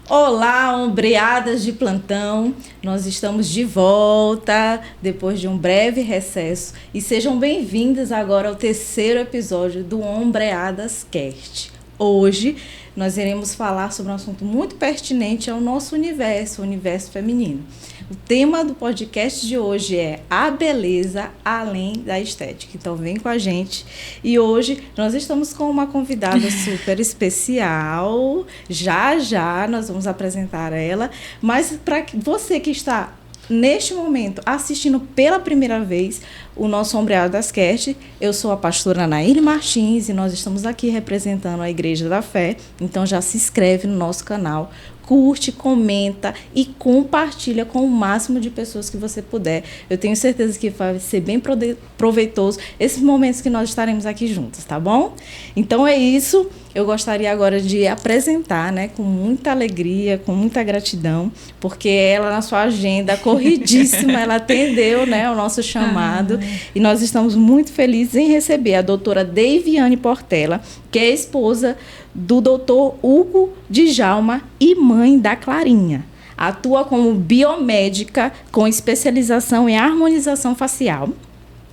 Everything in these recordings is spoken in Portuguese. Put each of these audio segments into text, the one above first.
Olá, ombreadas de plantão, nós estamos de volta depois de um breve recesso e sejam bem-vindas agora ao terceiro episódio do Ombreadas Cast. Hoje nós iremos falar sobre um assunto muito pertinente ao nosso universo, o universo feminino. O tema do podcast de hoje é a beleza além da estética. Então vem com a gente. E hoje nós estamos com uma convidada super especial. Já nós vamos apresentar ela. Mas para você que está neste momento assistindo pela primeira vez o nosso Ombreadas Cast, eu sou a pastora Anaíne Martins e nós estamos aqui representando a Igreja da Fé. Então já se inscreve no nosso canal, curte, comenta e compartilha com o máximo de pessoas que você puder. Eu tenho certeza que vai ser bem proveitoso esses momentos que nós estaremos aqui juntos, tá bom? Então é isso. Eu gostaria agora de apresentar, com muita alegria, com muita gratidão, porque ela, na sua agenda corridíssima, ela atendeu, o nosso chamado. E nós estamos muito felizes em receber a doutora Deiviane Portela, que é esposa do doutor Hugo Djalma e mãe da Clarinha. Atua como biomédica com especialização em harmonização facial.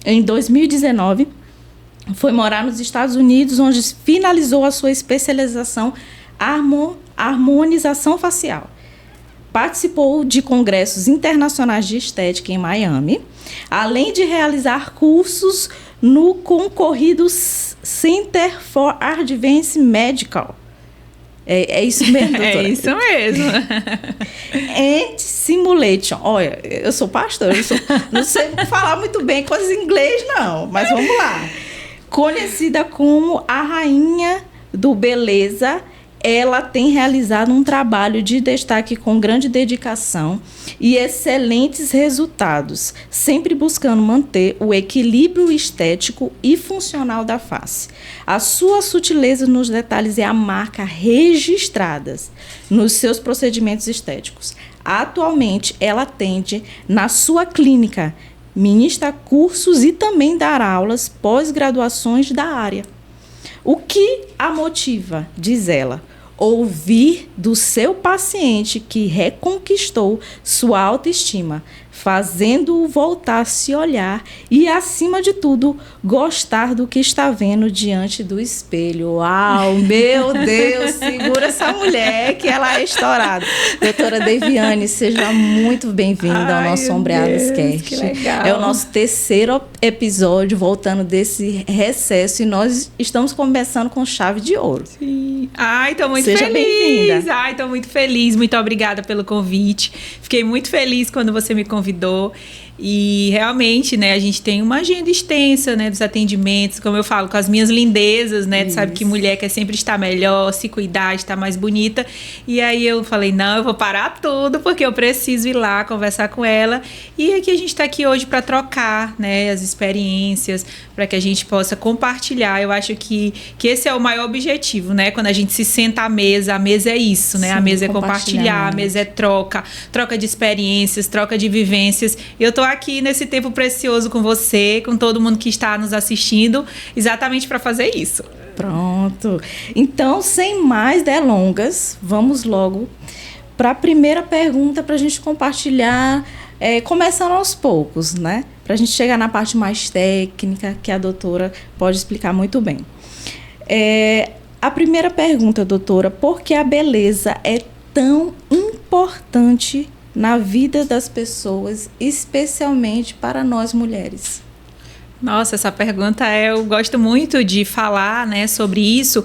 Em 2019, foi morar nos Estados Unidos, onde finalizou a sua especialização harmonização facial. Participou de congressos internacionais de estética em Miami, além de realizar cursos no concorrido Center for Advanced Medical. É isso mesmo, doutora? É isso mesmo. And Simulation. Olha, eu sou pastora, não sei falar muito bem coisas em inglês, não, mas vamos lá. Conhecida como a rainha do beleza, ela tem realizado um trabalho de destaque com grande dedicação e excelentes resultados, sempre buscando manter o equilíbrio estético e funcional da face. A sua sutileza nos detalhes é a marca registrada nos seus procedimentos estéticos. Atualmente, ela atende na sua clínica, ministra cursos e também dá aulas pós-graduações da área. O que a motiva, diz ela, ouvir do seu paciente que reconquistou sua autoestima, fazendo-o voltar a se olhar e, acima de tudo, gostar do que está vendo diante do espelho. Uau, meu Deus, segura essa mulher que ela é estourada. Doutora Deiviane, seja muito bem-vinda ao nosso Ombreadas Cast. Que legal. É o nosso terceiro episódio, voltando desse recesso, e nós estamos começando com chave de ouro. Sim. Ai, estou muito Seja feliz. bem-vinda. Ai, estou muito feliz. Muito obrigada pelo convite. Fiquei muito feliz quando você me convidou. E realmente, a gente tem uma agenda extensa, dos atendimentos, como eu falo, com as minhas lindezas, Tu sabe que mulher quer sempre estar melhor, se cuidar, estar mais bonita. E aí eu falei, não, eu vou parar tudo, porque eu preciso ir lá conversar com ela. E aqui a gente está aqui hoje para trocar, as experiências, para que a gente possa compartilhar. Eu acho que esse é o maior objetivo, Quando a gente se senta à mesa, a mesa é isso, Sim, a mesa é compartilhar, a mesa é troca de experiências, troca de vivências. Eu tô aqui nesse tempo precioso com você, com todo mundo que está nos assistindo, exatamente para fazer isso. Pronto. Então, sem mais delongas, vamos logo para a primeira pergunta para a gente compartilhar, começando aos poucos, para a gente chegar na parte mais técnica, que a doutora pode explicar muito bem. A primeira pergunta, doutora, por que a beleza é tão importante na vida das pessoas, especialmente para nós mulheres? Nossa, essa pergunta eu gosto muito de falar, sobre isso,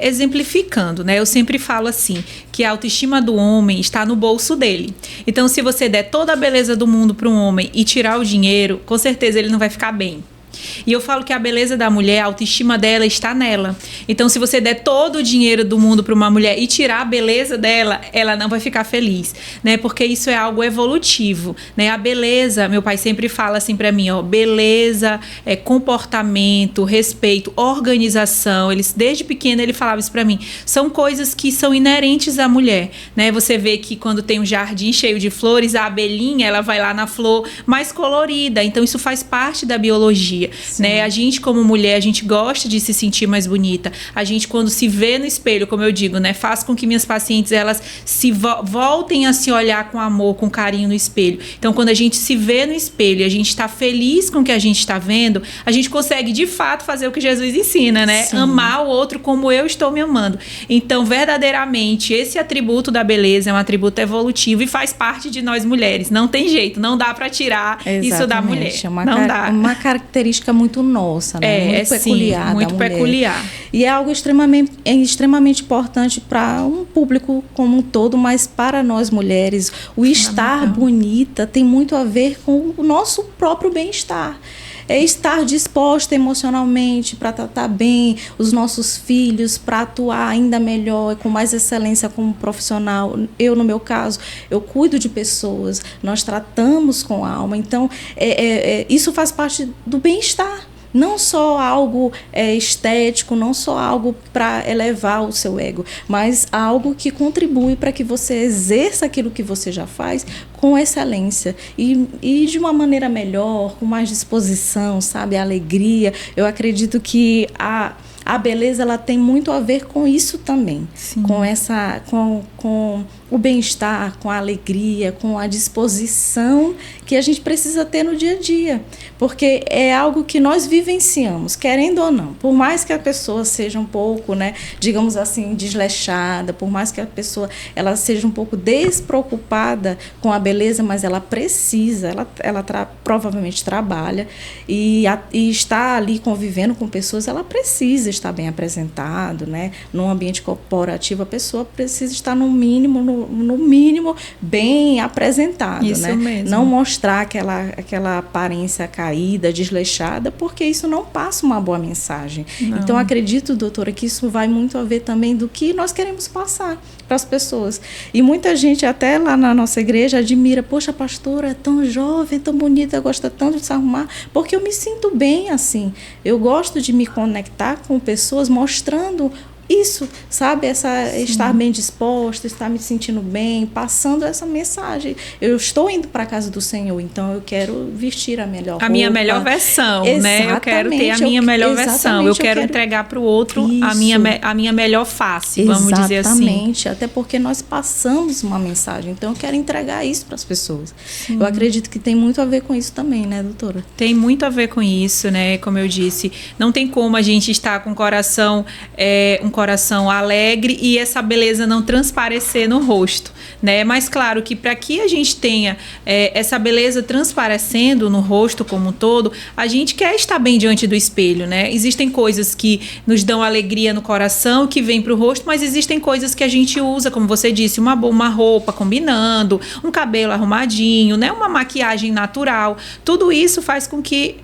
exemplificando, Eu sempre falo assim, que a autoestima do homem está no bolso dele. Então, se você der toda a beleza do mundo para um homem e tirar o dinheiro, com certeza ele não vai ficar bem. E eu falo que a beleza da mulher, a autoestima dela está nela. Então, se você der todo o dinheiro do mundo para uma mulher e tirar a beleza dela, ela não vai ficar feliz, né? Porque isso é algo evolutivo, né? A beleza, meu pai sempre fala assim para mim, ó, beleza, comportamento, respeito, organização. Desde pequena ele falava isso para mim. São coisas que são inerentes à mulher, né? Você vê que quando tem um jardim cheio de flores, a abelhinha, ela vai lá na flor mais colorida. Então, isso faz parte da biologia. né? A gente, como mulher, a gente gosta de se sentir mais bonita. A gente, quando se vê no espelho, como eu digo, né? Faz com que minhas pacientes, elas se voltem a se olhar com amor, com carinho no espelho. Então, quando a gente se vê no espelho e a gente está feliz com o que a gente está vendo, a gente consegue, de fato, fazer o que Jesus ensina, né? Sim. Amar o outro como eu estou me amando. Então, verdadeiramente, esse atributo da beleza é um atributo evolutivo e faz parte de nós mulheres. Não tem jeito, não dá para tirar isso da mulher. É não dá. Uma característica muito nossa, né? Muito peculiar. Sim, muito peculiar. E é algo extremamente importante para um público como um todo, mas para nós mulheres, o estar bonita tem muito a ver com o nosso próprio bem-estar. É estar disposta emocionalmente para tratar bem os nossos filhos, para atuar ainda melhor, com mais excelência como profissional. Eu, no meu caso, eu cuido de pessoas, nós tratamos com a alma. Então, isso faz parte do bem-estar. Não só algo estético, não só algo para elevar o seu ego, mas algo que contribui para que você exerça aquilo que você já faz com excelência e de uma maneira melhor, com mais disposição, sabe, alegria. Eu acredito que a beleza, ela tem muito a ver com isso também. Sim. Com o bem-estar, com a alegria, com a disposição que a gente precisa ter no dia a dia. Porque é algo que nós vivenciamos, querendo ou não. Por mais que a pessoa seja um pouco, né, digamos assim, desleixada, por mais que a pessoa ela seja um pouco despreocupada com a beleza, mas ela precisa, ela provavelmente trabalha e está ali convivendo com pessoas, ela precisa estar bem apresentado, né? Num ambiente corporativo, a pessoa precisa estar no mínimo bem apresentado, isso, né? Mesmo. Não mostrar aquela aparência caída, desleixada, porque isso não passa uma boa mensagem. Não. Então, acredito, doutora, que isso vai muito a ver também do que nós queremos passar para as pessoas. E muita gente, até lá na nossa igreja, admira, poxa, a pastora é tão jovem, tão bonita, gosta tanto de se arrumar, porque eu me sinto bem assim. Eu gosto de me conectar com pessoas mostrando isso, sabe? Estar bem disposta, estar me sentindo bem, passando essa mensagem. Eu estou indo para a casa do Senhor, então eu quero vestir a melhor roupa. A minha melhor versão, né? Eu quero ter a minha melhor versão. Eu quero entregar para o outro a minha melhor face, vamos dizer assim. Exatamente, até porque nós passamos uma mensagem, então eu quero entregar isso para as pessoas. Sim. Eu acredito que tem muito a ver com isso também, né, doutora? Tem muito a ver com isso, né? Como eu disse, não tem como a gente estar com o coração, um coração alegre e essa beleza não transparecer no rosto, né? Mas claro que para que a gente tenha essa beleza transparecendo no rosto como um todo, a gente quer estar bem diante do espelho, né? Existem coisas que nos dão alegria no coração, que vêm para o rosto, mas existem coisas que a gente usa, como você disse, uma roupa combinando, um cabelo arrumadinho, né? Uma maquiagem natural. Tudo isso faz com que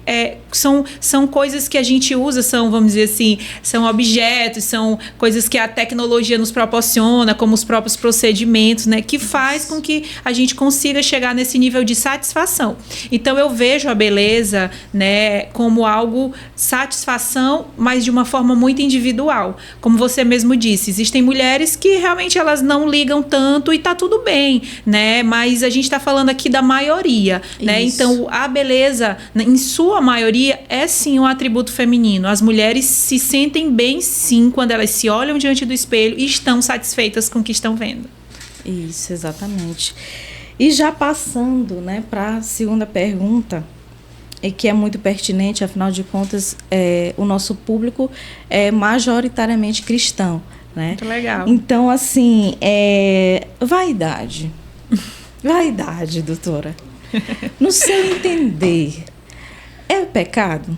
são coisas que a gente usa, vamos dizer assim, são objetos, são coisas que a tecnologia nos proporciona, como os próprios procedimentos, né, que faz com que a gente consiga chegar nesse nível de satisfação. Então, eu vejo a beleza, né, como algo satisfação, mas de uma forma muito individual. Como você mesmo disse, existem mulheres que realmente elas não ligam tanto e tá tudo bem, né, mas a gente está falando aqui da maioria, né, então a beleza, em sua maioria, é sim um atributo feminino. As mulheres se sentem bem, sim, quando elas se olham diante do espelho e estão satisfeitas com o que estão vendo. Isso, exatamente. E já passando, né, para a segunda pergunta, que é muito pertinente, afinal de contas, o nosso público é majoritariamente cristão, né? Muito legal. Então, assim, vaidade. Vaidade, doutora. No seu entender, é pecado?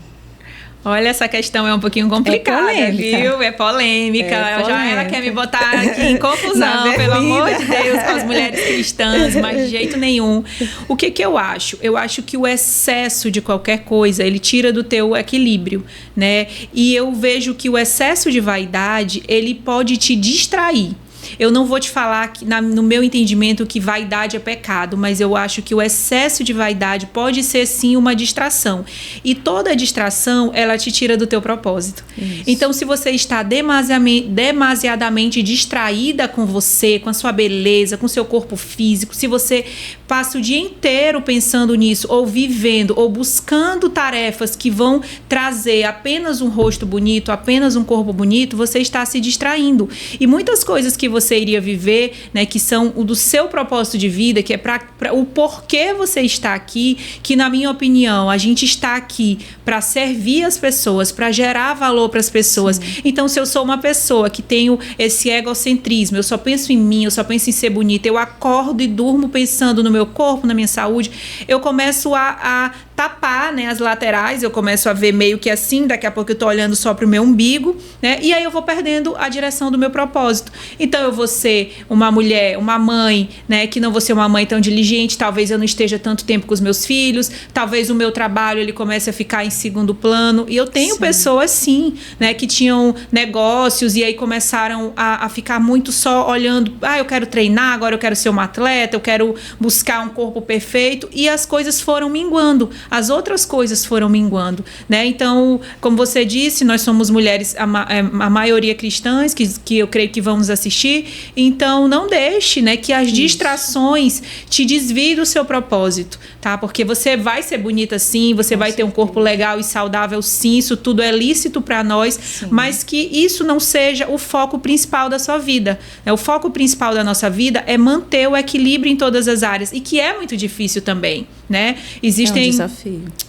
Olha, essa questão é um pouquinho complicada, viu? É polêmica. Já ela quer me botar aqui em confusão, pelo amor de Deus, com as mulheres cristãs, mas de jeito nenhum. O que eu acho? Eu acho que o excesso de qualquer coisa, ele tira do teu equilíbrio, né? E eu vejo que o excesso de vaidade, ele pode te distrair. eu não vou te falar que, no meu entendimento, que vaidade é pecado, mas eu acho que o excesso de vaidade pode ser sim uma distração. E toda distração, ela te tira do teu propósito. Isso. Então, se você está demasiadamente distraída com você, com a sua beleza, com o seu corpo físico, se você passa o dia inteiro pensando nisso, ou vivendo, ou buscando tarefas que vão trazer apenas um rosto bonito, apenas um corpo bonito, você está se distraindo. E muitas coisas que você iria viver, né, que são o do seu propósito de vida, que é para o porquê você está aqui, que na minha opinião, a gente está aqui para servir as pessoas, para gerar valor para as pessoas. Sim. Então, se eu sou uma pessoa que tenho esse egocentrismo, eu só penso em mim, eu só penso em ser bonita, eu acordo e durmo pensando no meu corpo, na minha saúde, eu começo a tapar, né, as laterais, eu começo a ver meio que assim, daqui a pouco eu tô olhando só pro meu umbigo, né, e aí eu vou perdendo a direção do meu propósito. Então eu vou ser uma mulher, uma mãe, né, que não vou ser uma mãe tão diligente, talvez eu não esteja tanto tempo com os meus filhos, talvez o meu trabalho ele comece a ficar em segundo plano, e eu tenho sim. pessoas sim, né, que tinham negócios e aí começaram a ficar muito só olhando, eu quero treinar, agora eu quero ser uma atleta, eu quero buscar um corpo perfeito, e as coisas foram minguando. As outras coisas foram minguando, né? Então, como você disse, nós somos mulheres, a maioria cristãs, que eu creio que vamos assistir. Então, não deixe, né, que as distrações te desviem do seu propósito, tá? Porque você vai ser bonita sim, você vai ter um corpo legal e saudável sim, isso tudo é lícito para nós, sim. mas que isso não seja o foco principal da sua vida. O foco principal da nossa vida é manter o equilíbrio em todas as áreas, e que é muito difícil também, né? Existem...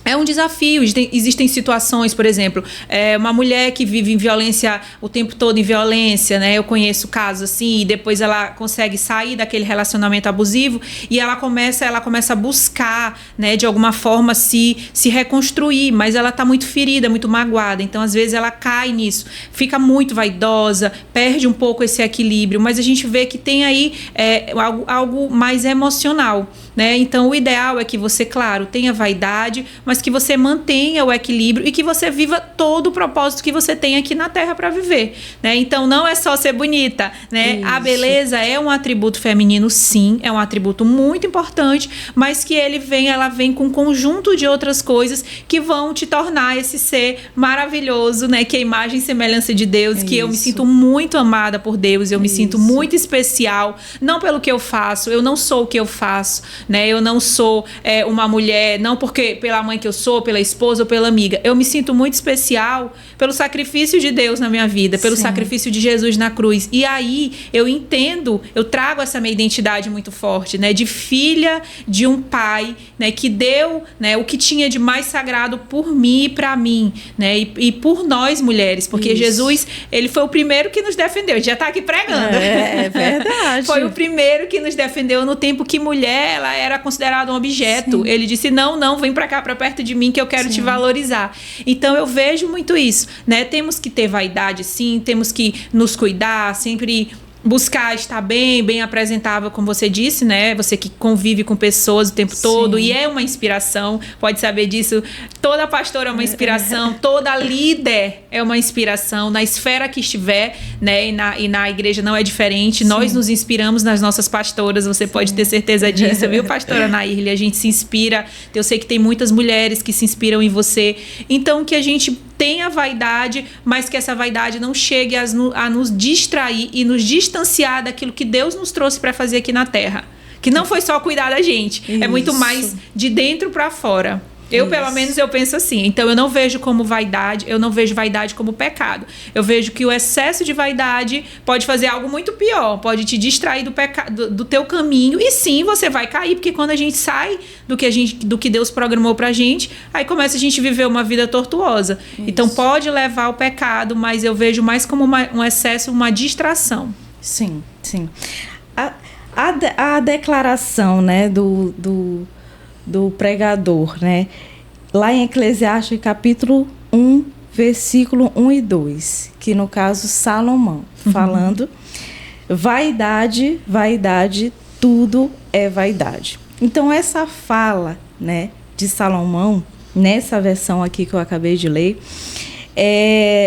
É um desafio. Existem situações, por exemplo, uma mulher que vive em violência o tempo todo em violência, né? Eu conheço casos assim, e depois ela consegue sair daquele relacionamento abusivo e ela começa a buscar, né, de alguma forma se reconstruir, mas ela está muito ferida, muito magoada. Então, às vezes, ela cai nisso, fica muito vaidosa, perde um pouco esse equilíbrio, mas a gente vê que tem aí algo mais emocional, né? Então, o ideal é que você, claro, tenha vaidade, mas que você mantenha o equilíbrio e que você viva todo o propósito que você tem aqui na Terra para viver, né? Então, não é só ser bonita, né? Isso. A beleza é um atributo feminino, sim, é um atributo muito importante, mas que ela vem com um conjunto de outras coisas que vão te tornar esse ser maravilhoso, né? Que é a imagem e semelhança de Deus, que eu me sinto muito amada por Deus, eu me sinto muito especial, não pelo que eu faço, eu não sou o que eu faço, né? Eu não sou uma mulher, não porque pela mãe que eu sou, pela esposa ou pela amiga. Eu me sinto muito especial pelo sacrifício de Deus na minha vida, pelo sim. sacrifício de Jesus na cruz. E aí eu entendo, eu trago essa minha identidade muito forte, né? De filha de um pai, né? Que deu, né, o que tinha de mais sagrado por mim e para mim, né? E por nós mulheres, porque isso. Jesus, ele foi o primeiro que nos defendeu. A gente já tá aqui pregando. É verdade. Foi o primeiro que nos defendeu no tempo que mulher, ela era considerada um objeto. Sim. Ele disse, não, vem pra cá, pra perto de mim, que eu quero sim. te valorizar. Então, eu vejo muito isso, né? Temos que ter vaidade, sim, temos que nos cuidar, sempre buscar estar bem apresentável, como você disse, né? Você que convive com pessoas o tempo sim. todo e é uma inspiração, pode saber disso. Toda pastora é uma inspiração, toda líder é uma inspiração, na esfera que estiver, né? E na igreja não é diferente. Sim. Nós nos inspiramos nas nossas pastoras, você sim. pode ter certeza disso, viu, pastora Nairli? A gente se inspira, eu sei que tem muitas mulheres que se inspiram em você. Então, que a gente tenha vaidade, mas que essa vaidade não chegue a nos distrair e nos distanciar daquilo que Deus nos trouxe para fazer aqui na Terra. Que não foi só cuidar da gente, isso. É muito mais de dentro para fora. Eu, pelo menos, eu penso assim. Então, eu não vejo como vaidade, eu não vejo vaidade como pecado. Eu vejo que o excesso de vaidade pode fazer algo muito pior, pode te distrair do teu caminho. E sim, você vai cair, porque quando a gente sai do que Deus programou pra gente, aí começa a gente viver uma vida tortuosa. Isso. Então, pode levar ao pecado, mas eu vejo mais como um excesso, uma distração. Sim. A declaração, né, do pregador, né? Lá em Eclesiastes, capítulo 1, versículo 1 e 2, que no caso Salomão, falando, vaidade, tudo é vaidade. Então, essa fala, né, de Salomão, nessa versão aqui que eu acabei de ler,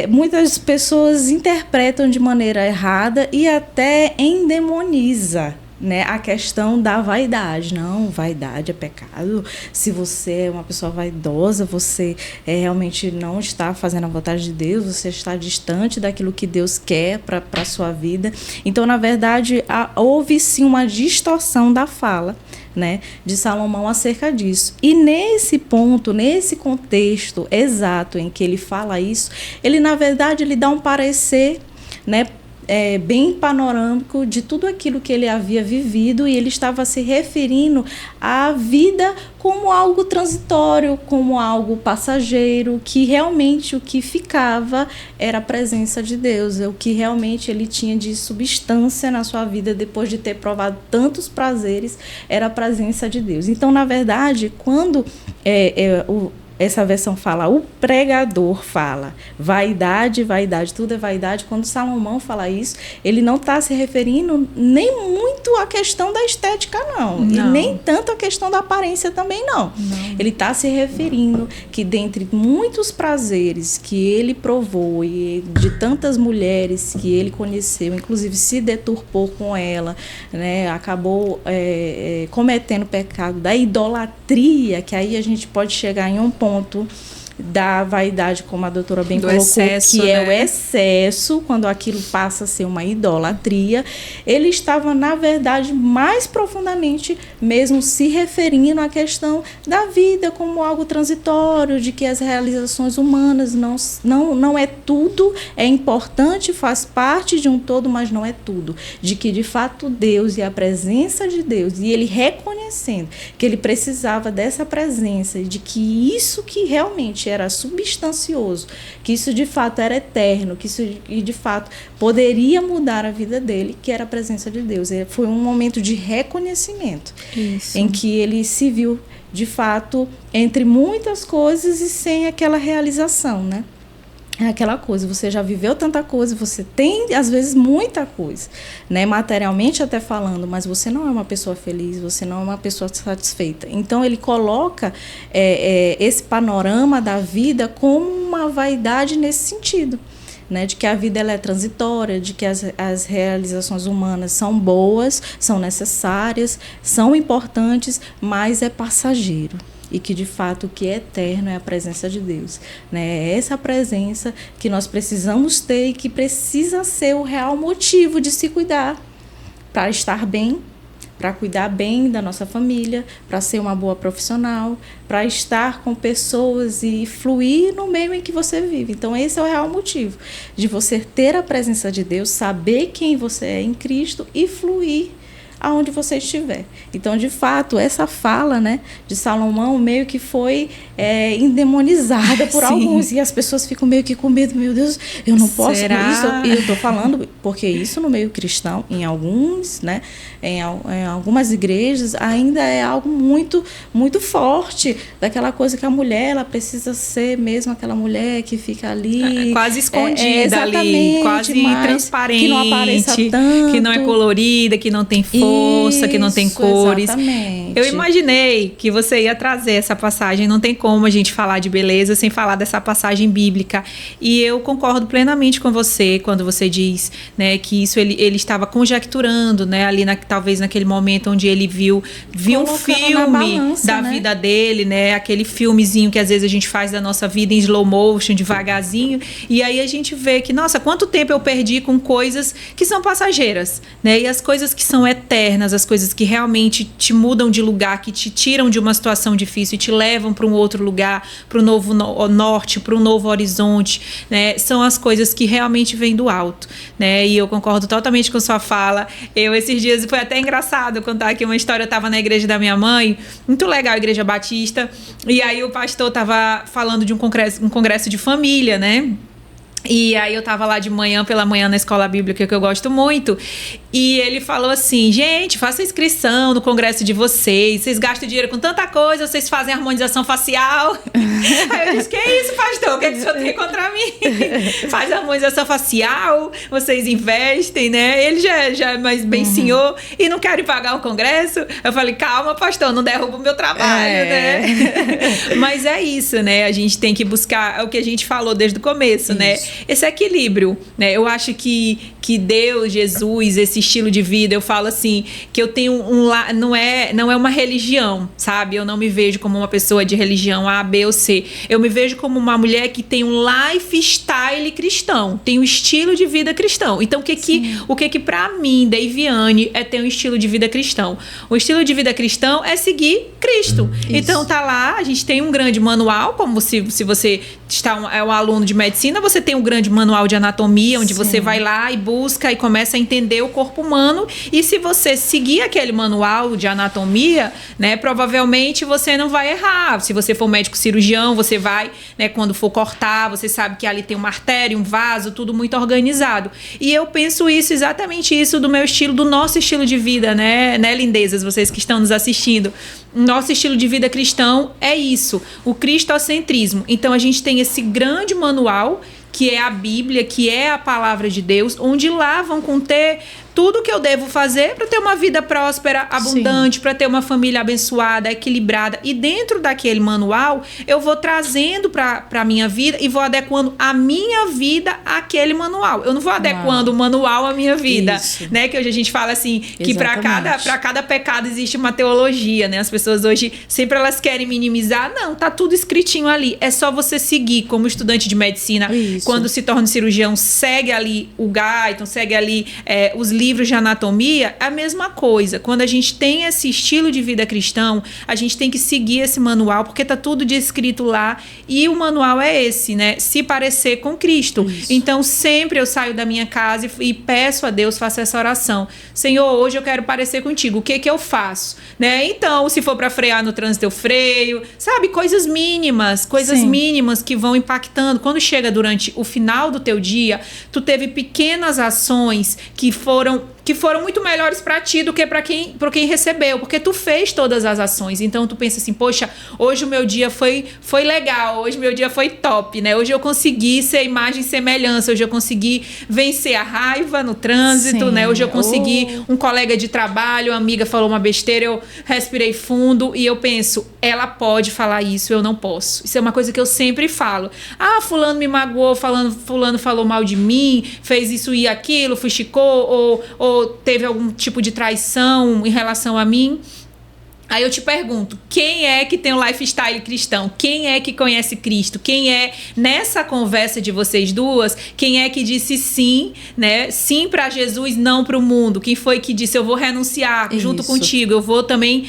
muitas pessoas interpretam de maneira errada e até endemoniza, né, a questão da vaidade. Não, vaidade é pecado. Se você é uma pessoa vaidosa, você realmente não está fazendo a vontade de Deus, você está distante daquilo que Deus quer para a sua vida. Então, na verdade, houve sim uma distorção da fala, né, de Salomão acerca disso. E nesse ponto, nesse contexto exato em que ele fala isso, ele, na verdade, ele dá um parecer, né, bem panorâmico de tudo aquilo que ele havia vivido, e ele estava se referindo à vida como algo transitório, como algo passageiro, que realmente o que ficava era a presença de Deus, o que realmente ele tinha de substância na sua vida depois de ter provado tantos prazeres, era a presença de Deus. Então, na verdade, quando essa versão fala, o pregador fala, vaidade, vaidade, tudo é vaidade. Quando Salomão fala isso, ele não está se referindo nem muito à questão da estética, não. E nem tanto à questão da aparência também, não. Ele está se referindo que dentre muitos prazeres que ele provou e de tantas mulheres que ele conheceu, inclusive se deturpou com ela, né, acabou cometendo o pecado da idolatria, que aí a gente pode chegar em um ponto da vaidade, como a doutora bem colocou, excesso, que é o excesso, quando aquilo passa a ser uma idolatria. Ele estava, na verdade, mais profundamente mesmo se referindo à questão da vida como algo transitório, de que as realizações humanas não é tudo, é importante, faz parte de um todo, mas não é tudo. De que, de fato, Deus e a presença de Deus, e ele reconhecendo que ele precisava dessa presença, de que isso que realmente era substancioso, que isso de fato era eterno, que isso de fato poderia mudar a vida dele, que era a presença de Deus. Foi um momento de reconhecimento, isso, em que ele se viu de fato entre muitas coisas e sem aquela realização, né? É aquela coisa, você já viveu tanta coisa, você tem, às vezes, muita coisa, né, materialmente até falando, mas você não é uma pessoa feliz, você não é uma pessoa satisfeita. Então, ele coloca esse panorama da vida como uma vaidade nesse sentido, né, de que a vida ela é transitória, de que as realizações humanas são boas, são necessárias, são importantes, mas é passageiro. E que, de fato, o que é eterno é a presença de Deus, né? É essa presença que nós precisamos ter e que precisa ser o real motivo de se cuidar, para estar bem, para cuidar bem da nossa família, para ser uma boa profissional, para estar com pessoas e fluir no meio em que você vive. Então, esse é o real motivo de você ter a presença de Deus, saber quem você é em Cristo e fluir aonde você estiver. Então, de fato, essa fala, né, de Salomão meio que foi endemonizada por alguns, e as pessoas ficam meio que com medo, meu Deus, eu não posso isso. E eu estou falando porque isso no meio cristão, em alguns, né, em algumas igrejas, ainda é algo muito, muito forte, daquela coisa que a mulher, ela precisa ser mesmo aquela mulher que fica ali quase escondida ali, quase transparente, que não apareça tanto, que não é colorida, que não tem força, que não tem cores. Exatamente. Eu imaginei que você ia trazer essa passagem. Não tem como a gente falar de beleza sem falar dessa passagem bíblica. E eu concordo plenamente com você quando você diz, né, que isso ele estava conjecturando, né, ali talvez naquele momento onde ele viu um filme balança, da vida dele, né, aquele filmezinho que às vezes a gente faz da nossa vida em slow motion, devagarzinho. E aí a gente vê que, nossa, quanto tempo eu perdi com coisas que são passageiras, né? E as coisas que são eternas, as coisas que realmente te mudam de lugar, que te tiram de uma situação difícil e te levam para um outro lugar, para o novo norte, para um novo horizonte, né? São as coisas que realmente vêm do alto, né? E eu concordo totalmente com sua fala. Esses dias, foi até engraçado contar aqui uma história. Eu estava na igreja da minha mãe, muito legal, a Igreja Batista, e aí o pastor estava falando de um congresso de família, né? E aí eu tava lá de manhã, pela manhã, na escola bíblica, que eu gosto muito. E ele falou assim, gente, faça inscrição no congresso de vocês gastam dinheiro com tanta coisa, vocês fazem harmonização facial. Aí eu disse, que isso, pastor? O que é que o senhor tem contra mim? Faz harmonização facial, vocês investem, né? Ele já é mais bem senhor e não querem pagar o congresso. Eu falei, calma, pastor, não derruba o meu trabalho, né? Mas é isso, né? A gente tem que buscar o que a gente falou desde o começo, né? Esse equilíbrio, né? Eu acho que Deus, Jesus, esse estilo de vida, eu falo assim, que eu tenho não é uma religião, sabe? Eu não me vejo como uma pessoa de religião A, B ou C. Eu me vejo como uma mulher que tem um lifestyle cristão, tem um estilo de vida cristão. Então, o que pra mim, Deiviane, é ter um estilo de vida cristão? O estilo de vida cristão é seguir Cristo. Isso. Então, tá lá, a gente tem um grande manual, como se você é um aluno de medicina, você tem um grande manual de anatomia, onde você vai lá e busca e começa a entender o corpo humano. E se você seguir aquele manual de anatomia, né, provavelmente você não vai errar. Se você for médico cirurgião, você vai, né, quando for cortar, você sabe que ali tem uma artéria, um vaso, tudo muito organizado. E eu penso exatamente isso do meu estilo, do nosso estilo de vida, né, lindezas, vocês que estão nos assistindo. Nosso estilo de vida cristão é isso, o cristocentrismo. Então a gente tem esse grande manual, que é a Bíblia, que é a palavra de Deus, onde lá vão conter tudo o que eu devo fazer para ter uma vida próspera, abundante, para ter uma família abençoada, equilibrada. E dentro daquele manual, eu vou trazendo para a minha vida e vou adequando a minha vida àquele manual. Eu não vou adequando o manual à minha vida, né? Que hoje a gente fala assim, que para cada pecado existe uma teologia, né? As pessoas hoje sempre elas querem minimizar. Não, tá tudo escritinho ali. É só você seguir como estudante de medicina. Quando se torna cirurgião, segue ali o Guyton, segue ali os livros de anatomia, é a mesma coisa. Quando a gente tem esse estilo de vida cristão, a gente tem que seguir esse manual, porque tá tudo descrito lá, e o manual é esse, né? Se parecer com Cristo. Isso. Então, sempre eu saio da minha casa e peço a Deus, faço essa oração. Senhor, hoje eu quero parecer contigo. O que eu faço? Né? Então, se for para frear no trânsito, eu freio. Sabe? Coisas mínimas que vão impactando. Quando chega durante o final do teu dia, tu teve pequenas ações que foram muito melhores para ti do que para quem recebeu, porque tu fez todas as ações. Então tu pensa assim, poxa, hoje o meu dia foi legal, hoje o meu dia foi top, né? Hoje eu consegui ser imagem e semelhança, hoje eu consegui vencer a raiva no trânsito, né? Hoje eu consegui um colega de trabalho, uma amiga falou uma besteira, eu respirei fundo e eu penso, ela pode falar isso, eu não posso. Isso é uma coisa que eu sempre falo. Ah, fulano me magoou, fulano falou mal de mim, fez isso e aquilo, fuxicou, ou teve algum tipo de traição em relação a mim. Aí eu te pergunto, quem é que tem um lifestyle cristão? Quem é que conhece Cristo? Quem é, nessa conversa de vocês duas, quem é que disse sim, né? Sim para Jesus, não para o mundo? Quem foi que disse, eu vou renunciar junto contigo, eu vou também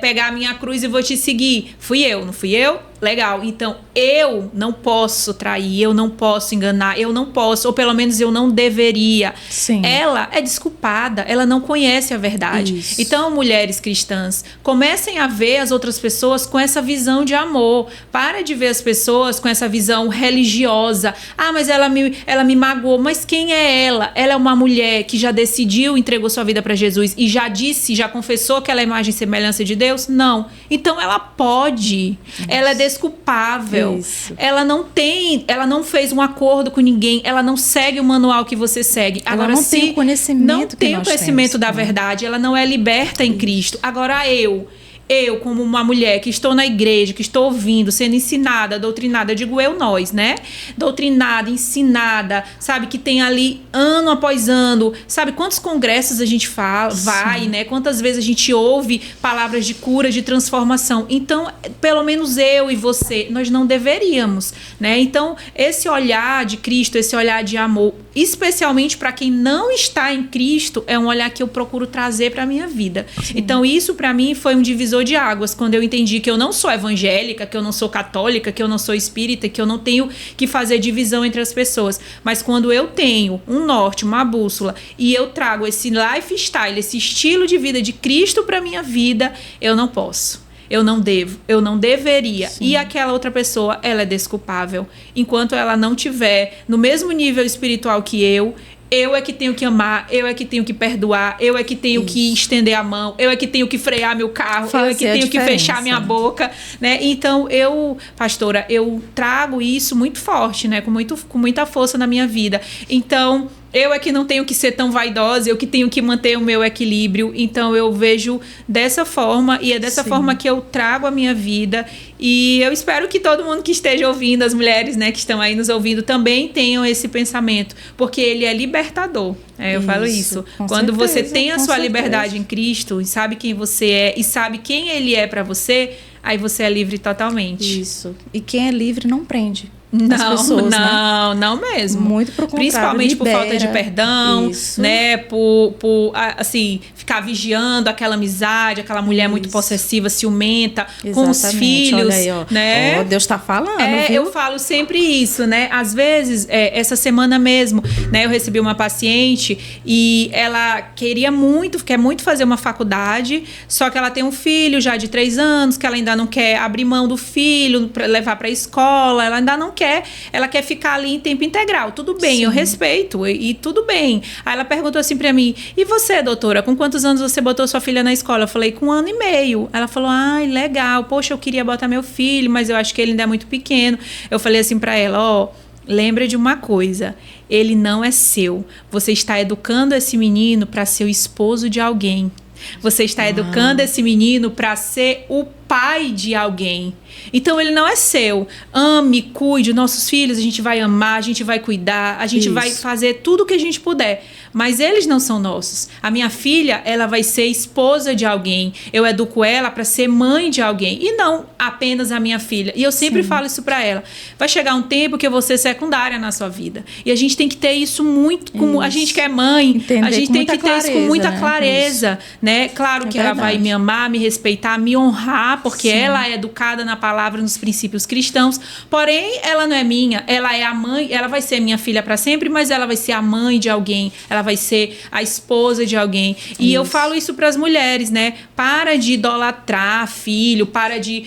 pegar a minha cruz e vou te seguir? Fui eu, não fui eu? Legal, então eu não posso trair, eu não posso enganar, eu não posso, ou pelo menos eu não deveria. Sim. Ela é desculpada, ela não conhece a verdade. Isso. Então, mulheres cristãs, comecem a ver as outras pessoas com essa visão de amor. Para de ver as pessoas com essa visão religiosa. Ah, mas ela me magoou. Mas quem é ela? Ela é uma mulher que já decidiu, entregou sua vida para Jesus e já já confessou que ela é imagem e semelhança de Deus? Não. Então, ela pode. Isso. Ela é desculpável. Isso. Ela não fez um acordo com ninguém, ela não segue o manual que você segue. Agora, ela não tem o conhecimento não tem o conhecimento da verdade, ela não é liberta em Cristo. Agora eu, como uma mulher que estou na igreja, que estou ouvindo, sendo ensinada, doutrinada, digo nós, né? Doutrinada, ensinada, sabe? Que tem ali ano após ano, sabe? Quantos congressos a gente vai, né? Quantas vezes a gente ouve palavras de cura, de transformação. Então, pelo menos eu e você, nós não deveríamos, né? Então, esse olhar de Cristo, esse olhar de amor, especialmente para quem não está em Cristo, é um olhar que eu procuro trazer para a minha vida. Sim. Então, isso para mim foi um divisor de águas, quando eu entendi que eu não sou evangélica, que eu não sou católica, que eu não sou espírita, que eu não tenho que fazer divisão entre as pessoas. Mas quando eu tenho um norte, uma bússola, e eu trago esse lifestyle, esse estilo de vida de Cristo para minha vida, eu não posso. Eu não devo, eu não deveria. Sim. E aquela outra pessoa, ela é desculpável. Enquanto ela não tiver no mesmo nível espiritual que eu é que tenho que amar, eu é que tenho que perdoar, eu é que tenho que estender a mão, eu é que tenho que frear meu carro, eu é que tenho que fechar minha boca, né? Então, pastora, eu trago isso muito forte, né? Com muita força na minha vida. Então, eu é que não tenho que ser tão vaidosa, eu que tenho que manter o meu equilíbrio. Então, eu vejo dessa forma e é dessa forma que eu trago a minha vida. E eu espero que todo mundo que esteja ouvindo, as mulheres, né, que estão aí nos ouvindo, também tenham esse pensamento, porque ele é libertador. Eu falo isso. Quando você tem a sua liberdade em Cristo e sabe quem você é e sabe quem Ele é para você, aí você é livre totalmente. Isso. E quem é livre não prende. Pessoas, não mesmo. Muito pro contrário, principalmente libera, por falta de perdão, né? Por assim, ficar vigiando aquela amizade, aquela mulher muito possessiva, ciumenta, com os filhos. Olha aí, ó. Né? Deus tá falando, viu? Eu falo sempre isso, né? Às vezes, essa semana mesmo, né? Eu recebi uma paciente e ela quer muito fazer uma faculdade, só que ela tem um filho já de 3 anos, que ela ainda não quer abrir mão do filho, para levar para a escola, ela ainda não quer, ela quer ficar ali em tempo integral. Tudo bem, eu respeito e tudo bem. Aí ela perguntou assim pra mim, e você, doutora, com quantos anos você botou sua filha na escola? Eu falei, com 1 ano e meio. Ela falou, ai, legal, poxa, eu queria botar meu filho, mas eu acho que ele ainda é muito pequeno. Eu falei assim pra ela, lembra de uma coisa, ele não é seu. Você está educando esse menino para ser o esposo de alguém. Você está educando esse menino para ser o pai de alguém. Então, ele não é seu. Ame, cuide. Nossos filhos, a gente vai amar, a gente vai cuidar, a gente vai fazer tudo o que a gente puder. Mas eles não são nossos. A minha filha, ela vai ser esposa de alguém. Eu educo ela para ser mãe de alguém. E não apenas a minha filha. E eu sempre falo isso para ela. Vai chegar um tempo que eu vou ser secundária na sua vida. E a gente tem que ter isso muito. Como a gente que é mãe, entender, a gente tem que ter isso com muita clareza. Né? Claro que ela vai me amar, me respeitar, me honrar, porque ela é educada na palavra, nos princípios cristãos. Porém, ela não é minha. Ela é a mãe. Ela vai ser minha filha para sempre, mas ela vai ser a mãe de alguém. Ela vai ser a esposa de alguém. E eu falo isso para as mulheres, né? Para de idolatrar filho, para de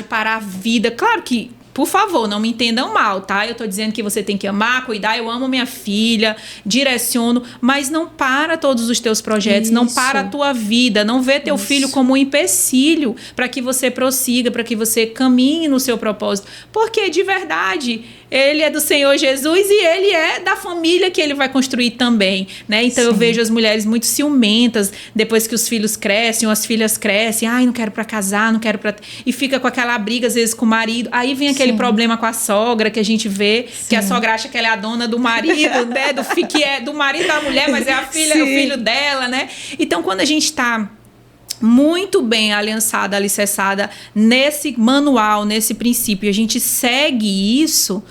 parar a vida. Claro que, por favor, não me entendam mal, tá? Eu tô dizendo que você tem que amar, cuidar. Eu amo minha filha, direciono, mas não para todos os teus projetos, não para a tua vida, não vê teu filho como um empecilho para que você prossiga, para que você caminhe no seu propósito. Porque, de verdade, ele é do Senhor Jesus e ele é da família que ele vai construir também, né? Então, eu vejo as mulheres muito ciumentas depois que os filhos crescem, ou as filhas crescem. Ai, não quero para casar, não quero para... E fica com aquela briga, às vezes, com o marido. Aí vem aquele problema com a sogra que a gente vê, que a sogra acha que ela é a dona do marido, né? Que é do marido da mulher, mas é a filha, é o filho dela, né? Então, quando a gente está muito bem aliançada, alicerçada nesse manual, nesse princípio, e a gente segue isso,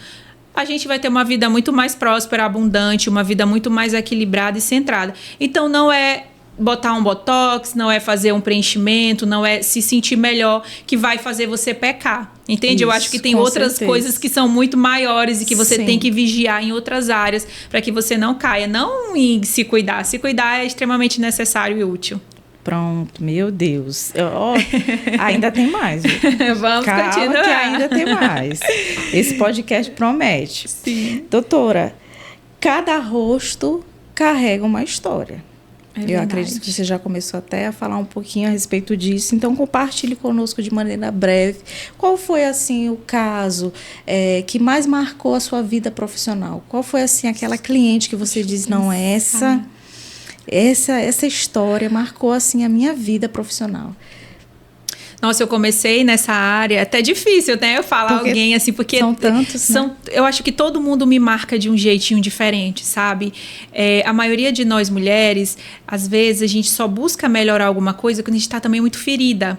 a gente vai ter uma vida muito mais próspera, abundante, uma vida muito mais equilibrada e centrada. Então, não é botar um botox, não é fazer um preenchimento, não é se sentir melhor que vai fazer você pecar. Entende? Eu acho que tem outras coisas que são muito maiores e que você tem que vigiar em outras áreas para que você não caia. Não em se cuidar. Se cuidar é extremamente necessário e útil. Pronto, meu Deus. Ainda tem mais. Vamos continuar. Que ainda tem mais. Esse podcast promete. Sim. Doutora, cada rosto carrega uma história. Eu acredito que você já começou até a falar um pouquinho a respeito disso. Então, compartilhe conosco de maneira breve. Qual foi, assim, o caso que mais marcou a sua vida profissional? Qual foi, assim, aquela cliente que você diz, não, essa história marcou, assim, a minha vida profissional? Nossa, eu comecei nessa área, até difícil, né? Eu falar alguém assim, porque são tantos, né? Eu acho que todo mundo me marca de um jeitinho diferente, sabe? A maioria de nós mulheres, às vezes, a gente só busca melhorar alguma coisa quando a gente está também muito ferida.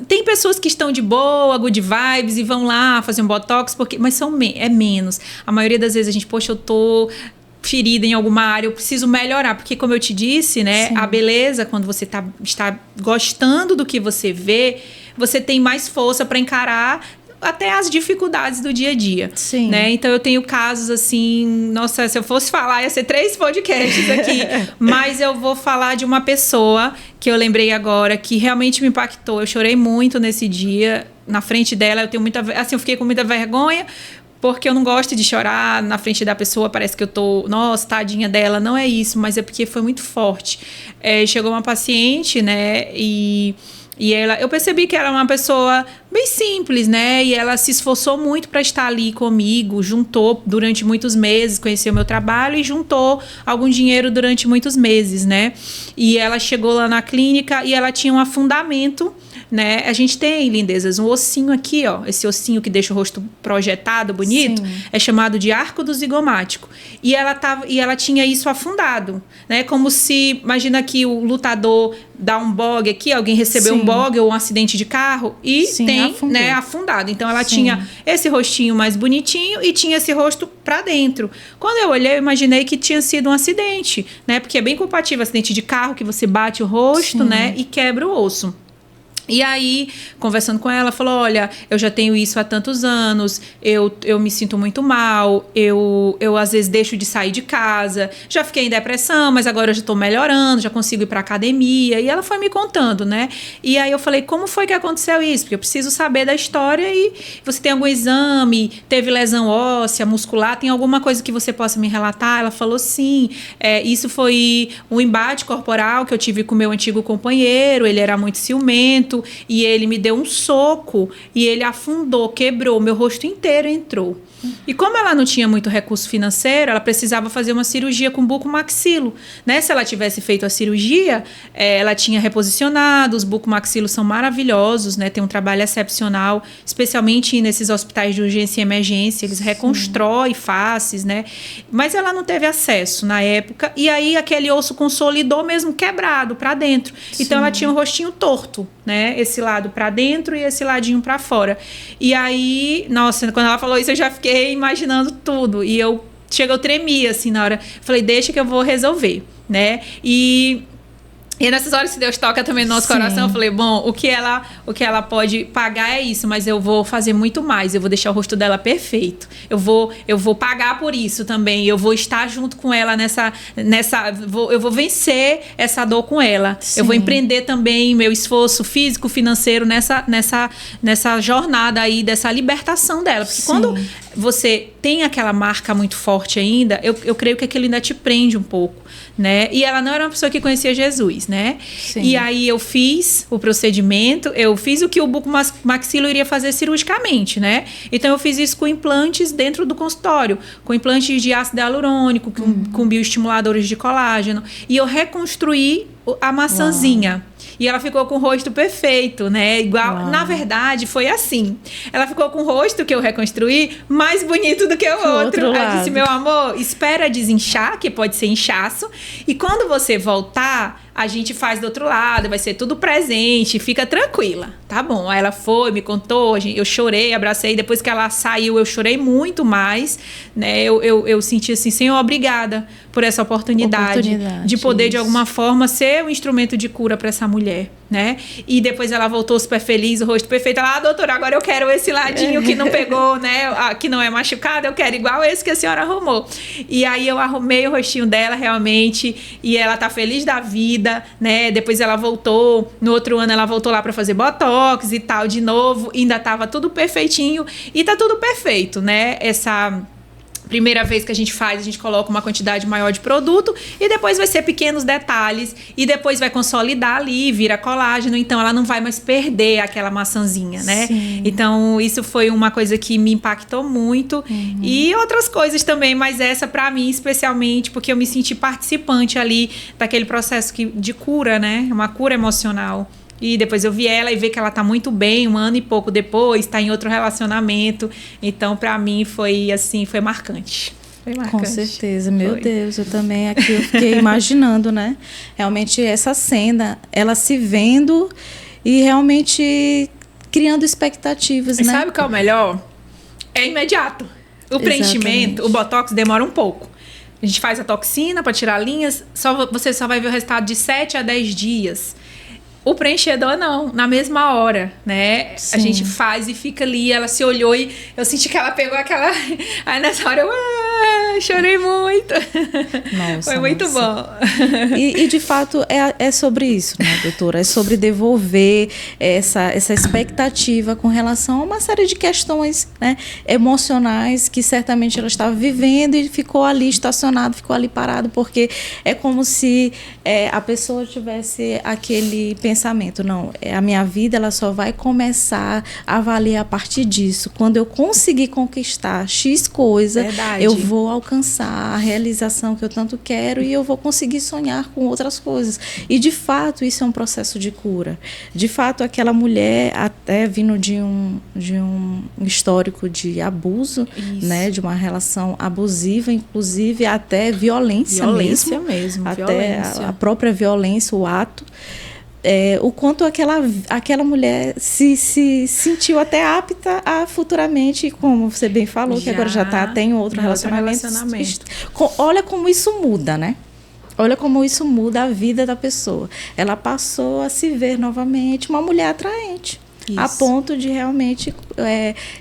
Tem pessoas que estão de boa, good vibes, e vão lá fazer um botox, mas é menos. A maioria das vezes a gente, poxa, eu tô ferida em alguma área, eu preciso melhorar, porque como eu te disse, né, a beleza, quando você está gostando do que você vê, você tem mais força para encarar até as dificuldades do dia a dia. Sim. Né? Então, eu tenho casos assim... Nossa, se eu fosse falar, ia ser 3 podcasts aqui. Mas eu vou falar de uma pessoa que eu lembrei agora, que realmente me impactou. Eu chorei muito nesse dia. Na frente dela, eu tenho muita... Assim, eu fiquei com muita vergonha, porque eu não gosto de chorar na frente da pessoa. Parece que eu tô... Nossa, tadinha dela. Não é isso, mas é porque foi muito forte. Chegou uma paciente, né? E ela, eu percebi que ela era uma pessoa bem simples, né? E ela se esforçou muito para estar ali comigo, juntou durante muitos meses, conheceu o meu trabalho e juntou algum dinheiro durante muitos meses, né? E ela chegou lá na clínica e ela tinha um afundamento, né? A gente tem, lindezas, um ossinho aqui, ó. Esse ossinho que deixa o rosto projetado, bonito, sim, é chamado de arco do zigomático. E ela tinha isso afundado, né? Como se, imagina que o lutador dá um bogue aqui, alguém recebeu, sim, um bogue ou um acidente de carro e, sim, tem, né, afundado. Então ela, sim, tinha esse rostinho mais bonitinho e tinha esse rosto pra dentro. Quando eu olhei, eu imaginei que tinha sido um acidente, né? Porque é bem compatível acidente de carro, que você bate o rosto, sim, né, e quebra o osso. E aí, conversando com ela, falou, olha, eu já tenho isso há tantos anos, eu me sinto muito mal, eu às vezes deixo de sair de casa, já fiquei em depressão, mas agora eu já estou melhorando, já consigo ir para academia. E ela foi me contando, né? E aí eu falei, como foi que aconteceu isso? Porque eu preciso saber da história. E você tem algum exame, teve lesão óssea, muscular, tem alguma coisa que você possa me relatar? Ela falou, sim, isso foi um embate corporal que eu tive com o meu antigo companheiro, ele era muito ciumento, e ele me deu um soco e ele afundou, quebrou, meu rosto inteiro entrou. E como ela não tinha muito recurso financeiro, ela precisava fazer uma cirurgia com bucomaxilo, né? Se ela tivesse feito a cirurgia, ela tinha reposicionado, os bucomaxilos são maravilhosos, né? Tem um trabalho excepcional, especialmente nesses hospitais de urgência e emergência, eles, sim, reconstroem faces, né? Mas ela não teve acesso na época, e aí aquele osso consolidou mesmo quebrado para dentro. Sim. Então ela tinha um rostinho torto, né? Esse lado para dentro e esse ladinho para fora. E aí, nossa, quando ela falou isso, eu já fiquei imaginando tudo. E eu tremia assim na hora. Falei, deixa que eu vou resolver, né? E nessas horas que Deus toca também no nosso, sim, coração, eu falei, bom, o que ela pode pagar é isso, mas eu vou fazer muito mais, eu vou deixar o rosto dela perfeito, eu vou pagar por isso também, eu vou estar junto com ela eu vou vencer essa dor com ela, sim, eu vou empreender também meu esforço físico, financeiro nessa jornada aí, dessa libertação dela, porque, sim, quando você tem aquela marca muito forte ainda, eu creio que aquilo ainda te prende um pouco, né? E ela não era uma pessoa que conhecia Jesus, né? Sim. E aí eu fiz o procedimento, eu fiz o que o bucomaxilo iria fazer cirurgicamente, né? Então eu fiz isso com implantes dentro do consultório, com implantes de ácido hialurônico, com bioestimuladores de colágeno, e eu reconstruí a maçãzinha. Uau. E ela ficou com o rosto perfeito, né? Igual, uau, na verdade, foi assim. Ela ficou com o rosto que eu reconstruí mais bonito do que o outro. Ela disse, meu amor, espera desinchar, que pode ser inchaço. E quando você voltar, a gente faz do outro lado, vai ser tudo presente, fica tranquila, tá bom? Aí ela foi, me contou, eu chorei, abracei, depois que ela saiu, eu chorei muito mais, né? Eu senti assim, Senhor, obrigada por essa oportunidade de poder, isso, de alguma forma, ser um instrumento de cura para essa mulher, né? E depois ela voltou super feliz, o rosto perfeito. Ela, doutora, agora eu quero esse ladinho que não pegou, né? Que não é machucado, eu quero igual esse que a senhora arrumou. E aí eu arrumei o rostinho dela realmente, e ela tá feliz da vida, né? Depois ela voltou, no outro ano ela voltou lá para fazer botox e tal de novo, ainda tava tudo perfeitinho e tá tudo perfeito, né? Essa primeira vez que a gente faz, a gente coloca uma quantidade maior de produto e depois vai ser pequenos detalhes e depois vai consolidar ali, vira colágeno, então ela não vai mais perder aquela maçãzinha, né? Sim. Então isso foi uma coisa que me impactou muito, uhum, e outras coisas também, mas essa pra mim especialmente, porque eu me senti participante ali daquele processo de cura, né? Uma cura emocional. E depois eu vi ela e vi que ela tá muito bem, 1 ano e pouco depois, tá em outro relacionamento. Então, pra mim, foi assim, foi marcante. Foi marcante. Com certeza, meu Deus, eu também aqui eu fiquei imaginando, né? Realmente essa cena, ela se vendo e realmente criando expectativas, e né? Sabe qual é o melhor? É imediato. O preenchimento, o botox demora um pouco. A gente faz a toxina para tirar linhas, você só vai ver o resultado de 7 a 10 dias. O preenchedor não, na mesma hora, né? Sim. A gente faz e fica ali, ela se olhou e eu senti que ela pegou aquela... Aí nessa hora eu chorei muito. Nossa, foi muito bom. E de fato é sobre isso, né, doutora? É sobre devolver essa expectativa com relação a uma série de questões, né, emocionais que certamente ela estava vivendo e ficou ali estacionado, ficou ali parado, porque é como se a pessoa tivesse aquele pensamento, não, a minha vida ela só vai começar a valer a partir disso. Quando eu conseguir conquistar X coisa, Verdade. eu vou alcançar a realização que eu tanto quero e eu vou conseguir sonhar com outras coisas. E, de fato, isso é um processo de cura. De fato, aquela mulher, até vindo de um histórico de abuso, né, de uma relação abusiva, inclusive até violência mesmo. Até violência. A própria violência, o ato. O quanto aquela mulher se sentiu até apta a futuramente, como você bem falou, que agora já tem outro relacionamento. Olha como isso muda, né? Olha como isso muda a vida da pessoa. Ela passou a se ver novamente uma mulher atraente. Isso. A ponto de realmente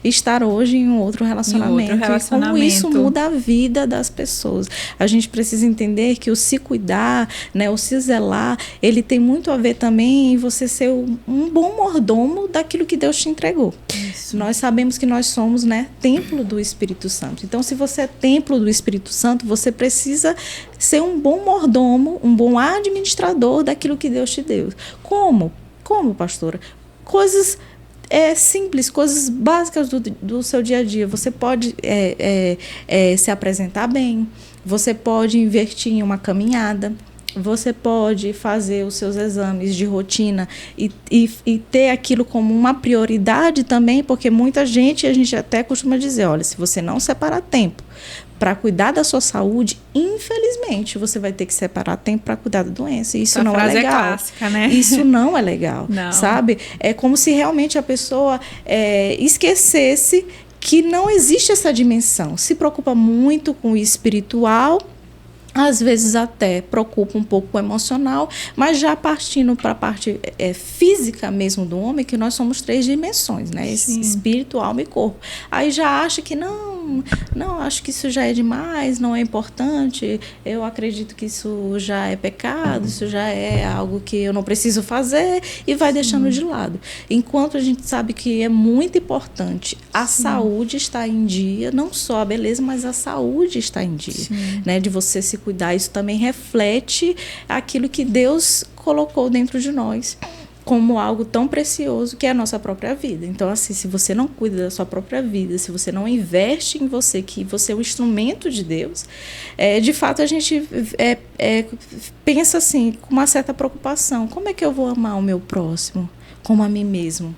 estar hoje em um outro relacionamento. E como isso muda a vida das pessoas. A gente precisa entender que o se cuidar, né, o se zelar, ele tem muito a ver também em você ser um bom mordomo daquilo que Deus te entregou. Isso. Nós sabemos que nós somos, né, templo do Espírito Santo. Então, se você é templo do Espírito Santo, você precisa ser um bom mordomo, um bom administrador daquilo que Deus te deu. Como? Como, pastora? Coisas simples, coisas básicas do seu dia a dia. Você pode se apresentar bem, você pode investir em uma caminhada, você pode fazer os seus exames de rotina e ter aquilo como uma prioridade também, porque muita gente, a gente até costuma dizer, olha, se você não separar tempo para cuidar da sua saúde, infelizmente, você vai ter que separar tempo para cuidar da doença. Isso não é legal. É clássica, né? Isso não é legal, não. Sabe? É como se realmente a pessoa esquecesse que não existe essa dimensão. Se preocupa muito com o espiritual, às vezes até preocupa um pouco com o emocional, mas já partindo para a parte física mesmo do homem, que nós somos 3 dimensões, né? Esse espírito, alma e corpo. Aí já acha que não, acho que isso já é demais, não é importante, eu acredito que isso já é pecado, isso já é algo que eu não preciso fazer e vai deixando de lado. Enquanto a gente sabe que é muito importante a saúde estar em dia, não só a beleza, mas a saúde está em dia, né? De você se cuidar, isso também reflete aquilo que Deus colocou dentro de nós como algo tão precioso que é a nossa própria vida. Então, assim, se você não cuida da sua própria vida, se você não investe em você, que você é um instrumento de Deus, de fato a gente pensa assim, com uma certa preocupação, como é que eu vou amar o meu próximo como a mim mesmo?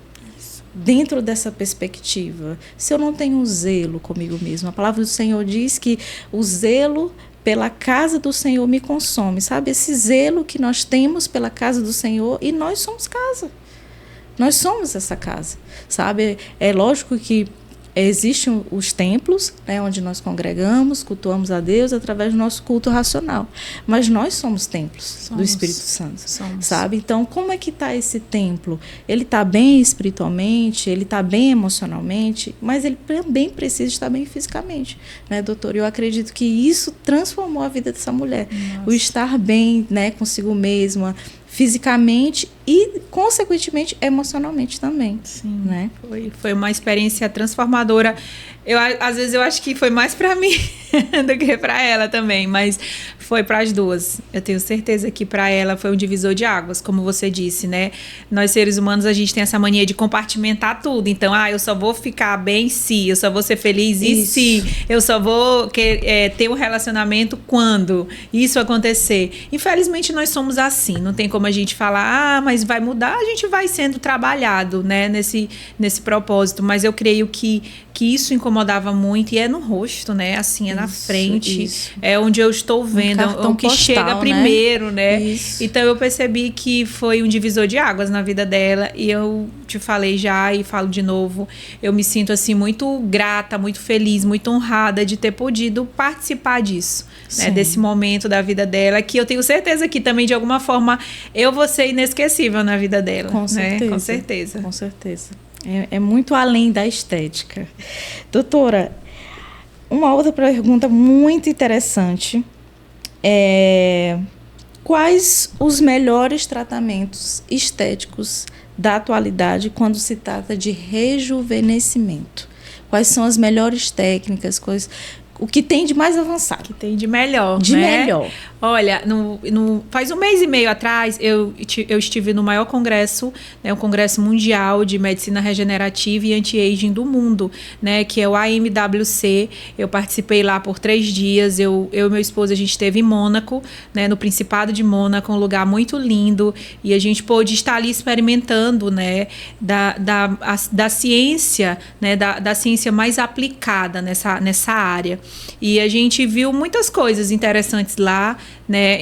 Dentro dessa perspectiva, se eu não tenho zelo comigo mesmo, a palavra do Senhor diz que o zelo pela casa do Senhor me consome, sabe? Esse zelo que nós temos pela casa do Senhor, e nós somos casa. Nós somos essa casa, sabe? É lógico que existem os templos, né, onde nós congregamos, cultuamos a Deus através do nosso culto racional. Mas nós somos templos do Espírito Santo, sabe? Então, como é que está esse templo? Ele está bem espiritualmente, ele está bem emocionalmente, mas ele também precisa estar bem fisicamente, né, doutor? Eu acredito que isso transformou a vida dessa mulher. Nossa. O estar bem, né, consigo mesma, fisicamente e, consequentemente, emocionalmente também. Sim, né? Foi uma experiência transformadora. Às vezes eu acho que foi mais para mim do que para ela também, mas foi para as duas. Eu tenho certeza que para ela foi um divisor de águas, como você disse, né? Nós seres humanos, a gente tem essa mania de compartimentar tudo. Então, eu só vou ficar bem se, eu só vou ser feliz e se, eu só vou ter um relacionamento quando isso acontecer. Infelizmente, nós somos assim. Não tem como a gente falar, mas vai mudar. A gente vai sendo trabalhado, né? Nesse propósito. Mas eu creio que isso incomoda incomodava muito, e é no rosto, né? Assim, é na frente. Isso. É onde eu estou vendo, é o que postal, chega primeiro, né? Isso. Então eu percebi que foi um divisor de águas na vida dela, e eu te falei já e falo de novo, eu me sinto assim muito grata, muito feliz, muito honrada de ter podido participar disso, né? Desse momento da vida dela, que eu tenho certeza que também de alguma forma eu vou ser inesquecível na vida dela. Com certeza. Né? Com certeza. Com certeza. É muito além da estética. Doutora, uma outra pergunta muito interessante quais os melhores tratamentos estéticos da atualidade quando se trata de rejuvenescimento? Quais são as melhores técnicas, o que tem de mais avançado? O que tem de melhor, De né? melhor. Olha, faz 1 mês e meio atrás, eu estive no maior congresso, né, um congresso mundial de medicina regenerativa e anti-aging do mundo, né, que é o AMWC. Eu participei lá por 3 dias. Eu e meu esposo, a gente esteve em Mônaco, né, no Principado de Mônaco, um lugar muito lindo, e a gente pôde estar ali experimentando, né, da ciência, né, da ciência mais aplicada nessa área. E a gente viu muitas coisas interessantes lá, né?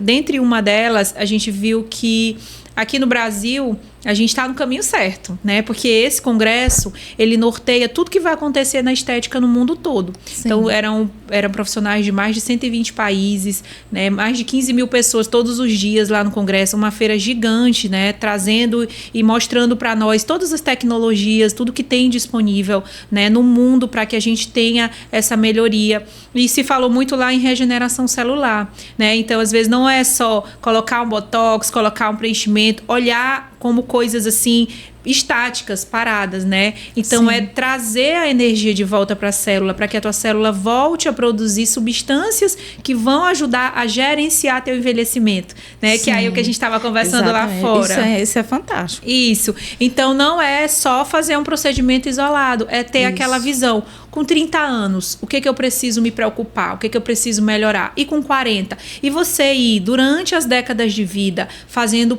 Dentre uma delas, a gente viu que aqui no Brasil a gente está no caminho certo, né? Porque esse congresso, ele norteia tudo que vai acontecer na estética no mundo todo. Sim. Então, eram profissionais de mais de 120 países, né? Mais de 15 mil pessoas todos os dias lá no congresso, uma feira gigante, né? Trazendo e mostrando para nós todas as tecnologias, tudo que tem disponível, né? No mundo para que a gente tenha essa melhoria. E se falou muito lá em regeneração celular, né? Então, às vezes, não é só colocar um botox, colocar um preenchimento, olhar como coisas assim estáticas, paradas, né? Então, é trazer a energia de volta para a célula, para que a tua célula volte a produzir substâncias que vão ajudar a gerenciar teu envelhecimento, né? Sim. Que aí é o que a gente estava conversando lá fora. Isso é fantástico. Isso. Então, não é só fazer um procedimento isolado, é ter aquela visão. Com 30 anos, o que eu preciso me preocupar? O que eu preciso melhorar? E com 40? E você ir, durante as décadas de vida, fazendo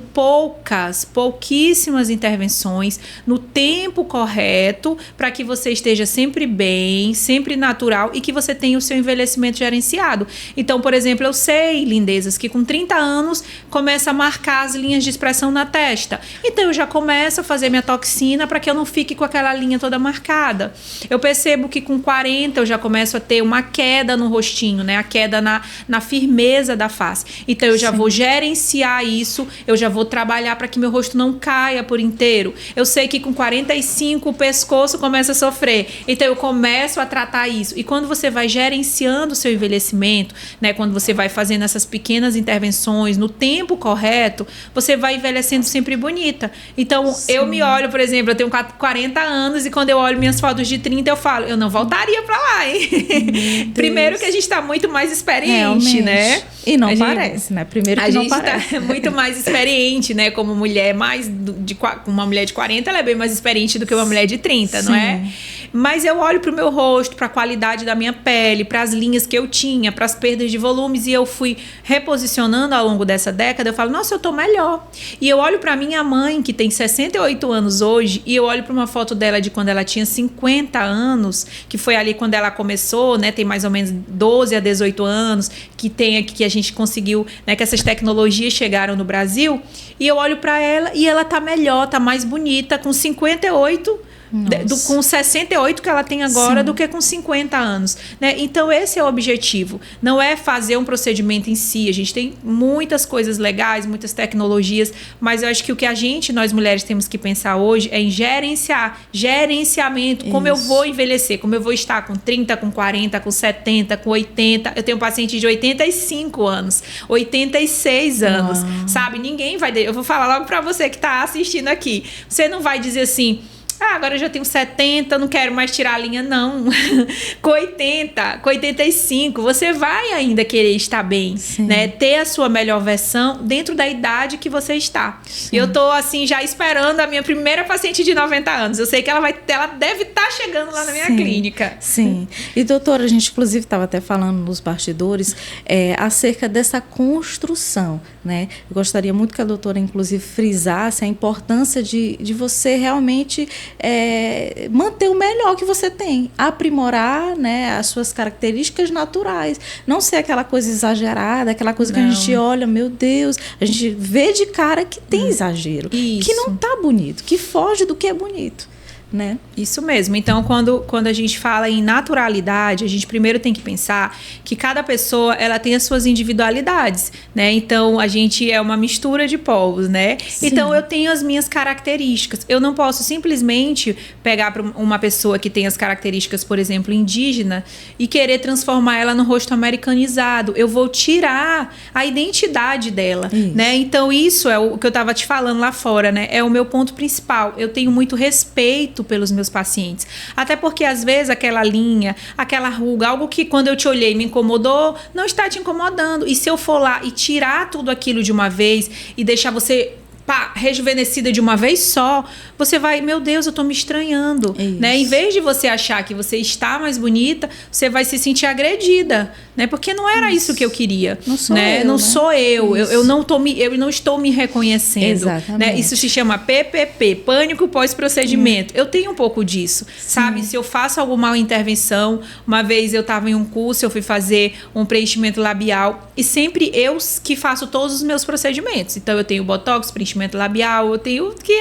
pouquíssimas intervenções, no tempo correto, para que você esteja sempre bem, sempre natural e que você tenha o seu envelhecimento gerenciado. Então, por exemplo, eu sei, lindezas, que com 30 anos começa a marcar as linhas de expressão na testa. Então, eu já começo a fazer minha toxina para que eu não fique com aquela linha toda marcada. Eu percebo que com 40 eu já começo a ter uma queda no rostinho, né? A queda na firmeza da face. Então, eu já vou gerenciar isso, eu já vou trabalhar para que meu rosto não caia por inteiro. Eu sei que com 45 o pescoço começa a sofrer. Então, eu começo a tratar isso. E quando você vai gerenciando o seu envelhecimento, né? Quando você vai fazendo essas pequenas intervenções no tempo correto, você vai envelhecendo sempre bonita. Então, eu me olho, por exemplo, eu tenho 40 anos e quando eu olho minhas fotos de 30, eu falo, eu não voltaria pra lá, hein? Primeiro que a gente tá muito mais experiente, realmente, né? E não parece, né? Primeiro que não parece. A gente tá muito mais experiente, né? Como mulher uma mulher de 40, ela é bem mais experiente do que uma mulher de 30, não é? Mas eu olho pro meu rosto, pra qualidade da minha pele, pras linhas que eu tinha, pras perdas de volumes, e eu fui reposicionando ao longo dessa década, eu falo, nossa, eu tô melhor. E eu olho pra minha mãe, que tem 68 anos hoje, e eu olho pra uma foto dela de quando ela tinha 50 anos, que foi ali quando ela começou, né? Tem mais ou menos 12 a 18 anos, que a gente conseguiu, né? Que essas tecnologias chegaram no Brasil, e eu olho pra ela e ela tá melhor, tá mais bonita, com 58 com 68 que ela tem agora, do que com 50 anos, né? Então esse é o objetivo, não é fazer um procedimento em si. A gente tem muitas coisas legais, muitas tecnologias, mas eu acho que o que nós mulheres temos que pensar hoje é em gerenciamento, como eu vou envelhecer, como eu vou estar com 30, com 40, com 70, com 80. Eu tenho um paciente de 85 anos, 86 anos, sabe? Ninguém vai... Eu vou falar logo pra você que tá assistindo aqui, você não vai dizer assim, agora eu já tenho 70, não quero mais tirar a linha, não. Com 80, com 85, você vai ainda querer estar bem, né? Ter a sua melhor versão dentro da idade que você está. Eu tô, assim, já esperando a minha primeira paciente de 90 anos. Eu sei que ela deve estar chegando lá na minha clínica. Sim. E, doutora, a gente, inclusive, estava até falando nos bastidores acerca dessa construção, né? Eu gostaria muito que a doutora, inclusive, frisasse a importância de você realmente manter o melhor que você tem, aprimorar, né, as suas características naturais, não ser aquela coisa exagerada, aquela coisa que a gente olha, meu Deus, a gente vê de cara que tem exagero, que não tá bonito, que foge do que é bonito. Né? Isso mesmo. Então, quando a gente fala em naturalidade, a gente primeiro tem que pensar que cada pessoa ela tem as suas individualidades, né? Então, a gente é uma mistura de povos, né? Sim. Então, eu tenho as minhas características. Eu não posso simplesmente pegar para uma pessoa que tem as características, por exemplo, indígena, e querer transformar ela no rosto americanizado. Eu vou tirar a identidade dela, né? Então, isso é o que eu estava te falando lá fora, né? É o meu ponto principal. Eu tenho muito respeito pelos meus pacientes. Até porque, às vezes, aquela linha, aquela ruga, algo que quando eu te olhei me incomodou, não está te incomodando. E se eu for lá e tirar tudo aquilo de uma vez e deixar você rejuvenescida de uma vez só, você vai, meu Deus, eu tô me estranhando, né? Em vez de você achar que você está mais bonita, você vai se sentir agredida, né? Porque não era isso que eu queria, não sou né? eu, não né? sou eu. Eu não estou me reconhecendo, né? Isso se chama PPP, pânico pós-procedimento. Eu tenho um pouco disso, sabe? Se eu faço alguma intervenção, uma vez eu estava em um curso, eu fui fazer um preenchimento labial e sempre eu que faço todos os meus procedimentos. Então eu tenho botox, preenchimento labial, eu tenho que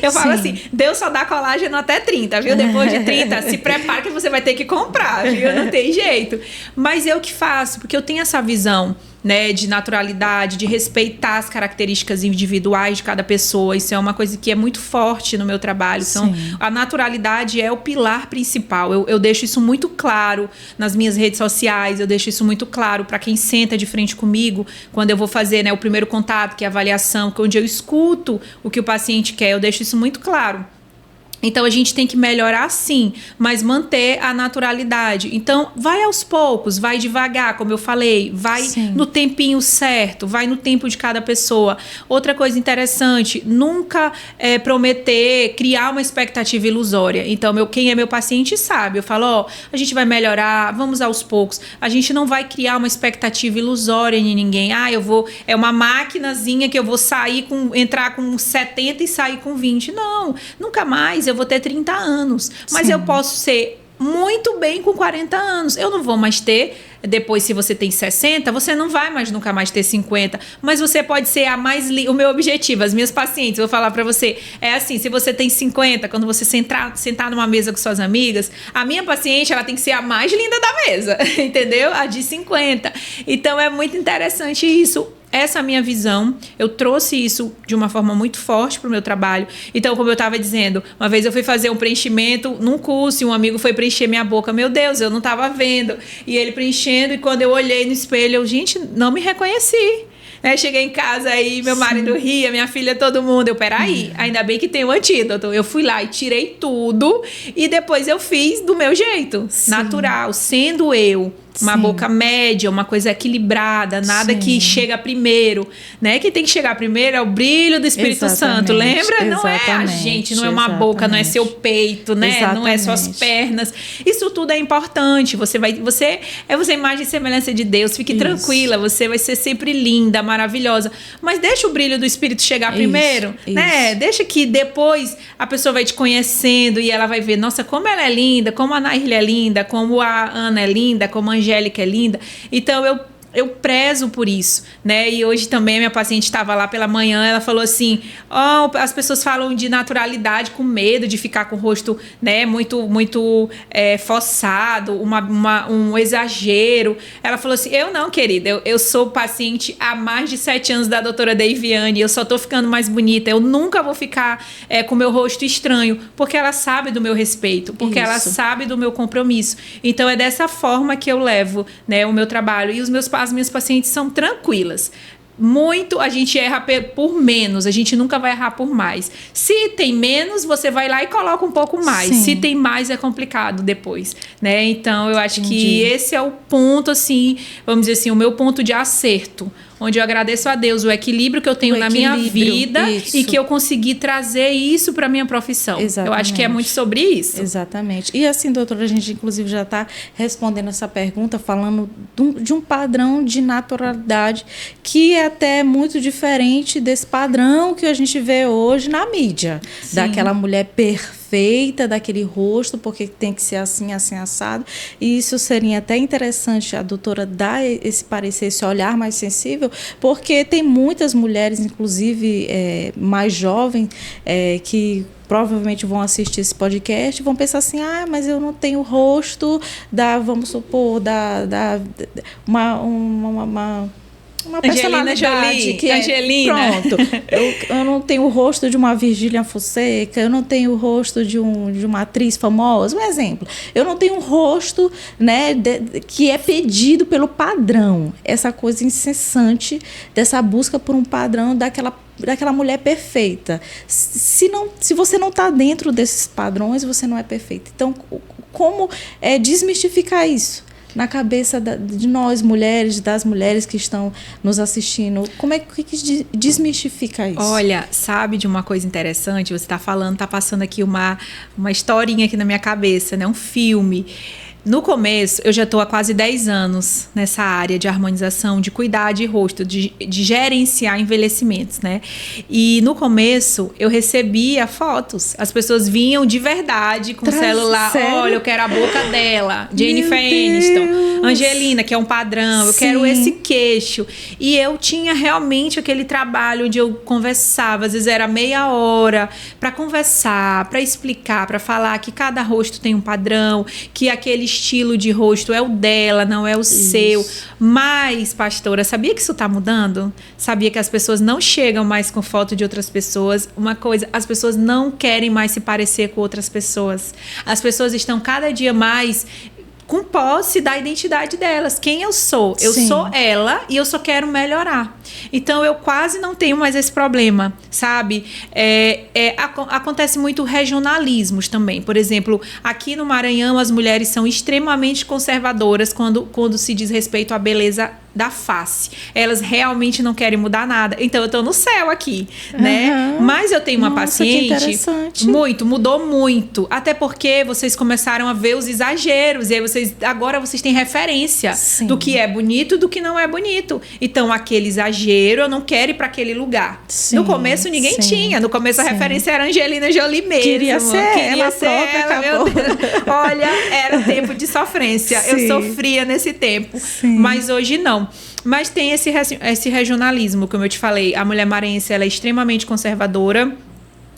eu falo assim, Deus só dá colágeno até 30, viu? Depois de 30, se prepara que você vai ter que comprar, viu? Não tem jeito. Mas eu que faço, porque eu tenho essa visão, né, de naturalidade, de respeitar as características individuais de cada pessoa. Isso é uma coisa que é muito forte no meu trabalho. Então, a naturalidade é o pilar principal. Eu deixo isso muito claro nas minhas redes sociais, eu deixo isso muito claro para quem senta de frente comigo, quando eu vou fazer, né, o primeiro contato, que é a avaliação, onde eu escuto o que o paciente quer, eu deixo isso muito claro. Então, a gente tem que melhorar sim, mas manter a naturalidade. Então, vai aos poucos, vai devagar, como eu falei, vai no tempinho certo, vai no tempo de cada pessoa. Outra coisa interessante, nunca prometer, criar uma expectativa ilusória. Então, quem é meu paciente sabe, eu falo, a gente vai melhorar, vamos aos poucos. A gente não vai criar uma expectativa ilusória em ninguém. É uma maquinazinha que eu vou entrar com 70 e sair com 20. Não, nunca mais. Eu vou ter 30 anos, mas eu posso ser muito bem com 40 anos. Eu não vou mais ter, depois se você tem 60, você não vai mais nunca mais ter 50, mas você pode ser a mais o meu objetivo, as minhas pacientes, eu vou falar pra você, é assim, se você tem 50, quando você sentar numa mesa com suas amigas, a minha paciente, ela tem que ser a mais linda da mesa, entendeu? A de 50. Então é muito interessante isso. Essa é a minha visão, eu trouxe isso de uma forma muito forte para o meu trabalho. Então, como eu estava dizendo, uma vez eu fui fazer um preenchimento num curso e um amigo foi preencher minha boca. Meu Deus, eu não estava vendo. E ele preenchendo, e quando eu olhei no espelho, eu, gente, não me reconheci. Cheguei em casa aí, meu marido ria, minha filha, todo mundo. Peraí, ainda bem que tem o antídoto. Eu fui lá e tirei tudo e depois eu fiz do meu jeito, natural, sendo eu. Uma boca média, uma coisa equilibrada, nada que chega primeiro, né? Quem tem que chegar primeiro é o brilho do Espírito Santo, lembra? Não é a gente, não é uma boca, não é seu peito, né? Não é suas pernas. Isso tudo é importante. Você é você imagem e semelhança de Deus. Fique tranquila, você vai ser sempre linda, maravilhosa. Mas deixa o brilho do Espírito chegar primeiro, né? Deixa que depois a pessoa vai te conhecendo e ela vai ver, nossa, como ela é linda, como a Nairly é linda, como a Ana é linda, como a Angélica é linda. Então, eu prezo por isso, né? E hoje também a minha paciente estava lá pela manhã, ela falou assim, as pessoas falam de naturalidade com medo de ficar com o rosto, né, muito forçado, um exagero. Ela falou assim, eu não, querida, eu sou paciente há mais de 7 anos da doutora Deiviane, eu só tô ficando mais bonita, eu nunca vou ficar com meu rosto estranho, porque ela sabe do meu respeito, porque ela sabe do meu compromisso. Então, é dessa forma que eu levo, né, o meu trabalho. E as minhas pacientes são tranquilas. A gente erra por menos, a gente nunca vai errar por mais. Se tem menos, você vai lá e coloca um pouco mais. Se tem mais, é complicado depois, né? Então, eu acho que esse é o ponto, assim, vamos dizer assim, o meu ponto de acerto. onde eu agradeço a Deus o equilíbrio que eu tenho na minha vida e que eu consegui trazer isso para minha profissão. Exatamente. Eu acho que é muito sobre isso. Exatamente. E assim, doutora, a gente inclusive já está respondendo essa pergunta falando de um padrão de naturalidade que é até muito diferente desse padrão que a gente vê hoje na mídia. Sim. Daquela mulher perfeita, daquele rosto, porque tem que ser assim, assim, assado. E isso seria até interessante a doutora dar esse parecer, esse olhar mais sensível, porque tem muitas mulheres, inclusive mais jovens, que provavelmente vão assistir esse podcast e vão pensar assim, mas eu não tenho o rosto vamos supor, uma personalidade Jolie, que Angelina. Pronto. Eu não tenho o rosto de uma Virgília Fonseca, eu não tenho o rosto de uma atriz famosa, um exemplo. Eu não tenho um rosto, né, que é pedido pelo padrão. Essa coisa incessante dessa busca por um padrão daquela mulher perfeita. Se você não está dentro desses padrões, você não é perfeita. Então, como desmistificar isso na cabeça de nós, mulheres, das mulheres que estão nos assistindo? Como é que desmistifica isso? Olha, sabe de uma coisa interessante? Você está falando, está passando aqui uma historinha aqui na minha cabeça, né? Um filme. No começo, eu já estou há quase 10 anos nessa área de harmonização, de cuidar de rosto, de gerenciar envelhecimentos, né? E no começo, eu recebia fotos. As pessoas vinham de verdade com o celular. Sério? Olha, eu quero a boca dela, Jennifer Aniston, Angelina, que é um padrão, eu quero esse queixo. E eu tinha realmente aquele trabalho onde eu conversava, às vezes era meia hora, para conversar, para explicar, para falar que cada rosto tem um padrão, que aquele estilo de rosto é o dela, não é o seu. Mas, pastora, sabia que isso está mudando? Sabia que as pessoas não chegam mais com foto de outras pessoas? Uma coisa, as pessoas não querem mais se parecer com outras pessoas. As pessoas estão cada dia mais com posse da identidade delas. Quem eu sou? Eu sou ela e eu só quero melhorar. Então, eu quase não tenho mais esse problema, sabe? Acontece muito regionalismos também. Por exemplo, aqui no Maranhão, as mulheres são extremamente conservadoras quando se diz respeito à beleza da face. Elas realmente não querem mudar nada. Então, eu estou no céu aqui, né? Mas eu tenho uma paciente... Mudou muito. Até porque vocês começaram a ver os exageros. E aí agora vocês têm referência do que é bonito e do que não é bonito. Então, aquele exagero, eu não quero ir para aquele lugar. No começo, ninguém tinha. No começo, a referência era Angelina Jolie mesmo. Queria ser ela, meu Deus. Olha, era tempo de sofrência. Eu sofria nesse tempo. Mas hoje não. Mas tem esse regionalismo, como eu te falei. A mulher maranhense, ela é extremamente conservadora.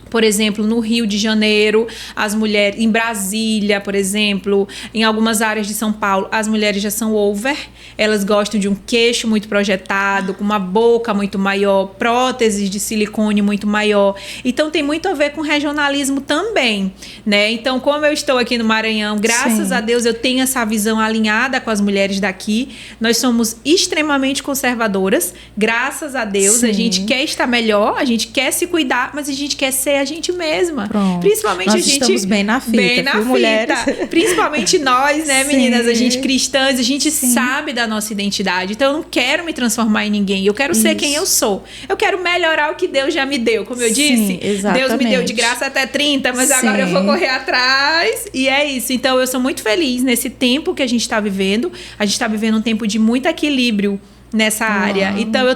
Por exemplo, no Rio de Janeiro, as mulheres... Em Brasília, por exemplo, em algumas áreas de São Paulo, as mulheres já são over. Elas gostam de um queixo muito projetado, com uma boca muito maior, próteses de silicone muito maior. Então, tem muito a ver com regionalismo também, né? Então, como eu estou aqui no Maranhão, graças a Deus, eu tenho essa visão alinhada com as mulheres daqui. Nós somos extremamente conservadoras. Graças a Deus, a gente quer estar melhor, a gente quer se cuidar, mas a gente quer ser a gente mesma. Pronto. Principalmente nós a gente... estamos bem na fita, mulheres. Principalmente nós, né, meninas? A gente cristãs, a gente sabe da nossa identidade. Então, eu não quero me transformar em ninguém. Eu quero ser quem eu sou. Eu quero melhorar o que Deus já me deu. Como eu disse, Deus me deu de graça até 30, mas agora eu vou correr atrás. E é isso. Então, eu sou muito feliz nesse tempo que a gente está vivendo. A gente está vivendo um tempo de muito equilíbrio nessa área. Então, eu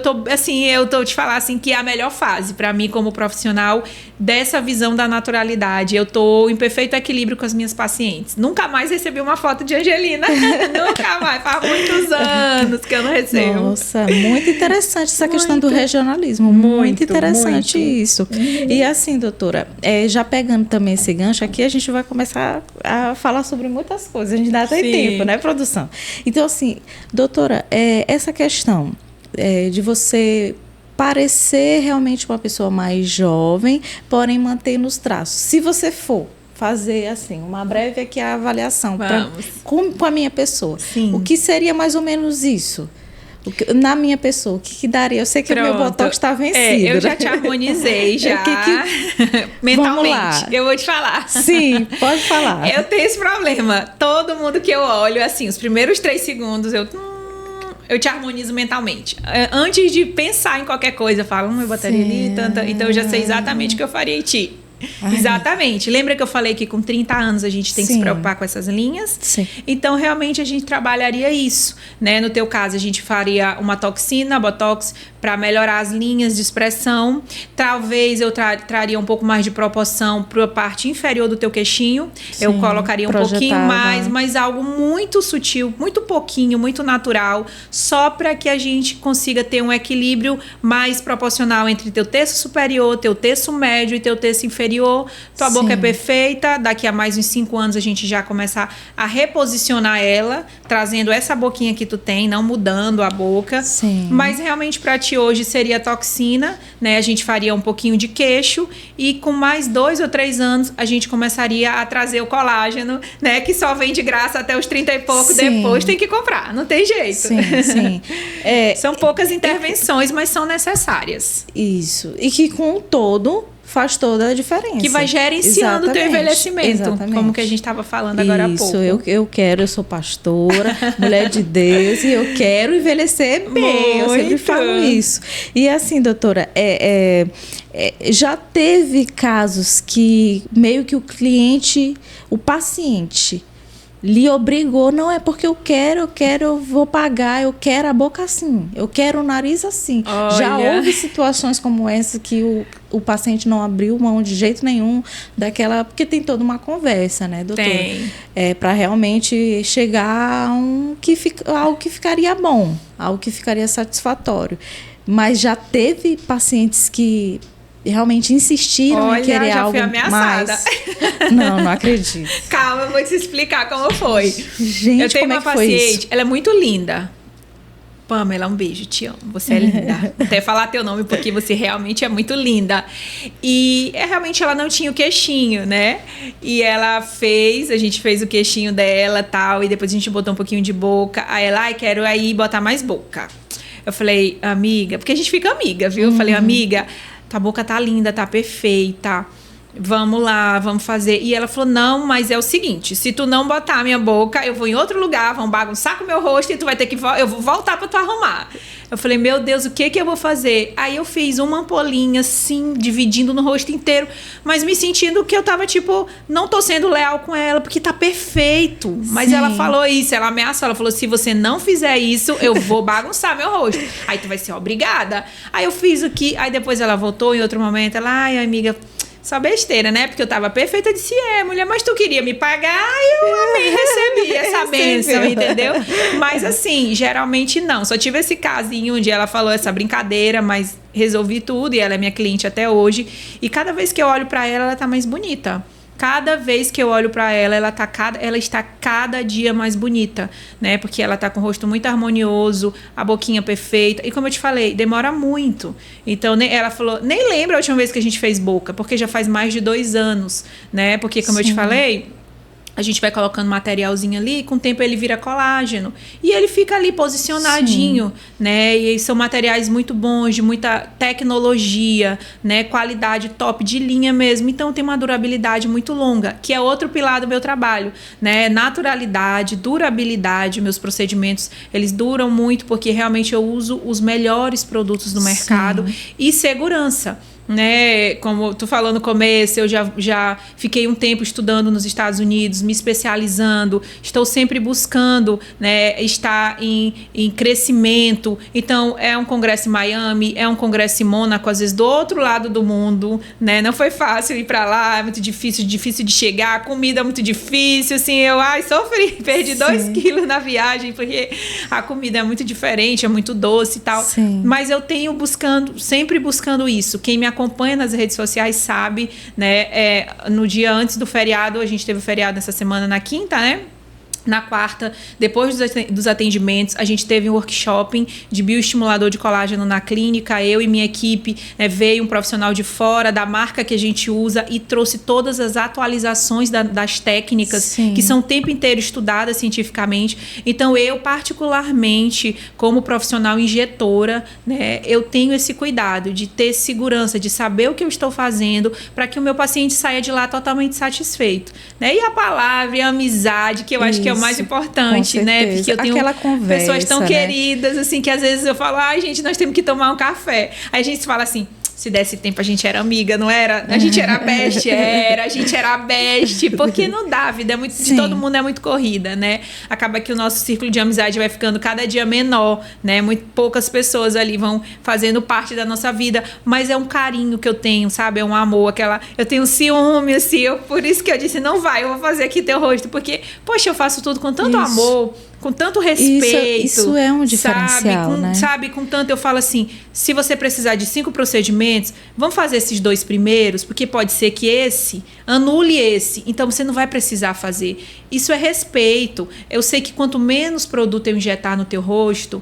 tô te falar assim que é a melhor fase para mim como profissional dessa visão da naturalidade. Eu tô em perfeito equilíbrio com as minhas pacientes. Nunca mais recebi uma foto de Angelina. Nunca mais. Faz muitos anos que eu não recebo. Nossa, muito interessante essa questão do regionalismo. Muito interessante isso. E assim, doutora, já pegando também esse gancho aqui, a gente vai começar a falar sobre muitas coisas. A gente dá até tempo, né, produção? Então, assim, doutora, essa questão de você parecer realmente uma pessoa mais jovem, porém manter nos traços. Se você for fazer assim uma breve aqui avaliação com a minha pessoa, o que seria mais ou menos isso? Na minha pessoa, o que daria? Eu sei que o meu botox está vencido. Eu já te harmonizei, já. Mentalmente. Vamos lá. Eu vou te falar. Sim, pode falar. Eu tenho esse problema. Todo mundo que eu olho, assim, os primeiros 3 segundos, Eu te harmonizo mentalmente. Antes de pensar em qualquer coisa, eu falo, eu botaria ali, tanta. Então eu já sei exatamente o que eu faria em ti. Ai. Exatamente. Lembra que eu falei que com 30 anos a gente tem que se preocupar com essas linhas? Sim. Então, realmente, a gente trabalharia isso, né? No teu caso, a gente faria uma toxina, botox, para melhorar as linhas de expressão. Talvez eu traria um pouco mais de proporção para a parte inferior do teu queixinho. Sim, eu colocaria um pouquinho mais, mas algo muito sutil, muito pouquinho, muito natural, só para que a gente consiga ter um equilíbrio mais proporcional entre teu terço superior, teu terço médio e teu terço inferior. Tua boca é perfeita, daqui a mais uns 5 anos a gente já começar a reposicionar ela, trazendo essa boquinha que tu tem, não mudando a boca. Sim. Mas realmente para ti hoje seria toxina, né? A gente faria um pouquinho de queixo e com mais 2 ou 3 anos a gente começaria a trazer o colágeno, né? Que só vem de graça até os 30 e pouco, depois tem que comprar, não tem jeito. Sim. São poucas intervenções, mas são necessárias. Isso. E que com o todo faz toda a diferença. Que vai gerenciando o teu envelhecimento. Exatamente. Como que a gente estava falando agora há pouco. Eu sou pastora, mulher de Deus, e eu quero envelhecer bem. Eu sempre falo isso. E assim, doutora, já teve casos que meio que o paciente lhe obrigou, não é porque eu quero, eu vou pagar, eu quero a boca assim, eu quero o nariz assim. Olha. Já houve situações como essa que o paciente não abriu mão de jeito nenhum daquela, porque tem toda uma conversa, né, doutora? Tem. Para realmente chegar a algo que ficaria bom, algo que ficaria satisfatório. Mas já teve pacientes que realmente insistiram em querer já algo fui ameaçada. mais. Não acredito. Calma, eu vou te explicar como foi. Gente, eu tenho como uma é que foi paciente, isso? ela é muito linda. Pamela, um beijo, te amo. Você é linda. Até falar teu nome, porque você realmente é muito linda. E realmente ela não tinha o queixinho, né? E a gente fez o queixinho dela e tal, e depois a gente botou um pouquinho de boca. Aí ela, quero aí botar mais boca. Eu falei, amiga, porque a gente fica amiga, viu? Eu falei, amiga, tua boca tá linda, tá perfeita. Vamos lá, vamos fazer. E ela falou, não, mas é o seguinte, se tu não botar a minha boca, eu vou em outro lugar, vão bagunçar com o meu rosto e tu vai ter que... Eu vou voltar pra tu arrumar. Eu falei, meu Deus, o que eu vou fazer? Aí eu fiz uma ampolinha, assim, dividindo no rosto inteiro, mas me sentindo que eu tava, tipo, não tô sendo leal com ela, porque tá perfeito. Mas ela falou isso, ela ameaçou, ela falou, se você não fizer isso, eu vou bagunçar meu rosto. Aí tu vai ser obrigada. Aí eu fiz o que... Aí depois ela voltou em outro momento, ela, ai, amiga... Só besteira, né? Porque eu tava perfeita. Eu disse, mulher, mas tu queria me pagar e eu amei, recebi essa bênção, entendeu? Mas assim, geralmente não. Só tive esse casinho onde ela falou essa brincadeira, mas resolvi tudo e ela é minha cliente até hoje. E cada vez que eu olho pra ela tá mais bonita. Cada vez que eu olho pra ela, ela está cada dia mais bonita, né? Porque ela tá com o rosto muito harmonioso, a boquinha perfeita. E como eu te falei, demora muito. Então, ela falou, nem lembra a última vez que a gente fez boca, porque já faz mais de 2 anos, né? Porque, como eu te falei... A gente vai colocando materialzinho ali, com o tempo ele vira colágeno. E ele fica ali posicionadinho, né? E são materiais muito bons, de muita tecnologia, né? Qualidade top de linha mesmo. Então tem uma durabilidade muito longa, que é outro pilar do meu trabalho, né? Naturalidade, durabilidade. Meus procedimentos, eles duram muito, porque realmente eu uso os melhores produtos do mercado. E segurança. Né, como tu falou no começo, eu já fiquei um tempo estudando nos Estados Unidos, me especializando, estou sempre buscando, né, estar em crescimento. Então, é um congresso em Miami, é um congresso em Mônaco, às vezes do outro lado do mundo, né, não foi fácil ir para lá, é muito difícil de chegar, a comida é muito difícil, assim, eu sofri, perdi 2 quilos na viagem, porque a comida é muito diferente, é muito doce e tal, mas eu tenho sempre buscando isso. Quem me acompanha nas redes sociais sabe, né? No dia antes do feriado, a gente teve o feriado essa semana na quinta, né? Na quarta, depois dos atendimentos, a gente teve um workshop de bioestimulador de colágeno na clínica. Eu e minha equipe, né, veio um profissional de fora da marca que a gente usa e trouxe todas as atualizações das técnicas que são o tempo inteiro estudadas cientificamente. Então, eu particularmente, como profissional injetora, né, eu tenho esse cuidado de ter segurança, de saber o que eu estou fazendo para que o meu paciente saia de lá totalmente satisfeito. Né? E a palavra e a amizade, que eu acho que é o mais importante, né? Porque eu tenho aquela conversa, pessoas tão né? queridas, assim, que às vezes eu falo, ai, gente, nós temos que tomar um café. Aí a gente fala assim, se desse tempo a gente era amiga, não era? A gente era best, a gente era best, porque não dá, a vida é muito, de todo mundo é muito corrida, né? Acaba que o nosso círculo de amizade vai ficando cada dia menor, né? Muito poucas pessoas ali vão fazendo parte da nossa vida, mas é um carinho que eu tenho, sabe? É um amor, eu tenho ciúme, assim, por isso que eu disse, não vai, eu vou fazer aqui teu rosto, porque, poxa, eu faço tudo com tanto amor, com tanto respeito. Isso é um diferencial, né? Sabe, com tanto, eu falo assim, se você precisar de 5 procedimentos, vamos fazer esses 2 primeiros, porque pode ser que esse anule esse, então você não vai precisar fazer. Isso é respeito. Eu sei que quanto menos produto eu injetar no teu rosto,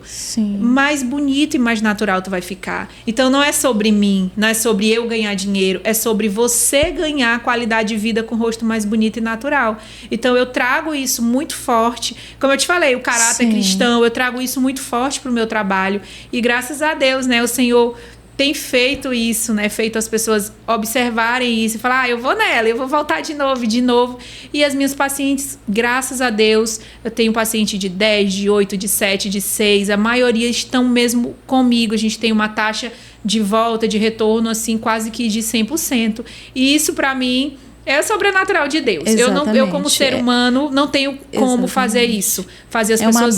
mais bonito e mais natural tu vai ficar. Então não é sobre mim, não é sobre eu ganhar dinheiro, é sobre você ganhar qualidade de vida com o rosto mais bonito e natural. Então eu trago isso muito forte. Como eu te falei, o caráter cristão, eu trago isso muito forte pro meu trabalho. E graças a Deus, né, o Senhor tem feito isso, né? Feito as pessoas observarem isso e falar, eu vou nela, eu vou voltar de novo. E as minhas pacientes, graças a Deus, eu tenho paciente de 10, de 8, de 7, de 6, a maioria estão mesmo comigo. A gente tem uma taxa de volta, de retorno, assim, quase que de 100%. E isso, para mim, é sobrenatural de Deus. Eu como ser humano, não tenho como fazer isso. Fazer as pessoas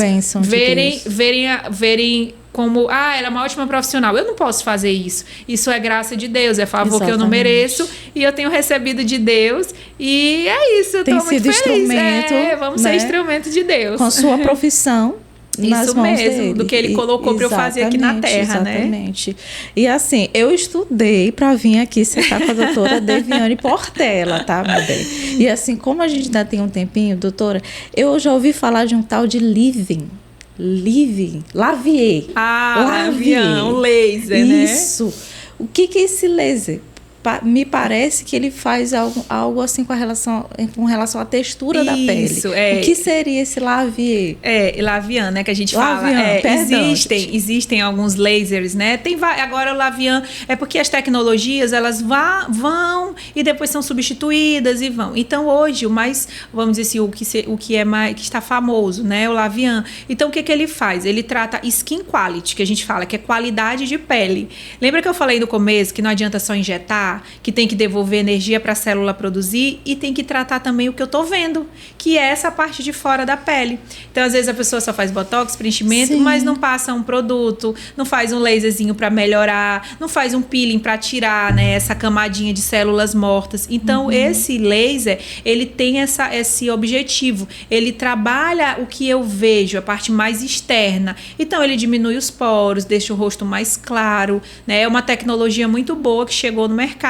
verem como, ela é uma ótima profissional. Eu não posso fazer isso. Isso é graça de Deus, é favor que eu não mereço e eu tenho recebido de Deus. E é isso, eu tô muito feliz. Instrumento, vamos ser instrumento de Deus. Com sua profissão. Isso mesmo, do que ele colocou para eu fazer aqui na Terra, exatamente. Né? E assim, eu estudei para vir aqui sentar com a doutora Deviane Portela, tá, meu bem? E assim, como a gente ainda tem um tempinho, doutora, eu já ouvi falar de um tal de Lavier. Lavier, um laser, né? Isso. O que é esse laser? Me parece que ele faz algo assim com relação à textura da pele. Isso, O que seria esse Lavier? Lavian, né, que a gente fala. Existem alguns lasers, né? Agora o Lavian é porque as tecnologias, elas vão e depois são substituídas e vão. Então, hoje, vamos dizer assim, o que está famoso, né, o Lavian. Então, o que ele faz? Ele trata skin quality, que a gente fala, que é qualidade de pele. Lembra que eu falei no começo que não adianta só injetar? Que tem que devolver energia para a célula produzir e tem que tratar também o que eu tô vendo, que é essa parte de fora da pele. Então, às vezes a pessoa só faz botox, preenchimento, mas não passa um produto, não faz um laserzinho para melhorar, não faz um peeling para tirar, né, essa camadinha de células mortas. Então, esse laser, ele tem esse objetivo. Ele trabalha o que eu vejo, a parte mais externa. Então, ele diminui os poros, deixa o rosto mais claro, né? É uma tecnologia muito boa que chegou no mercado,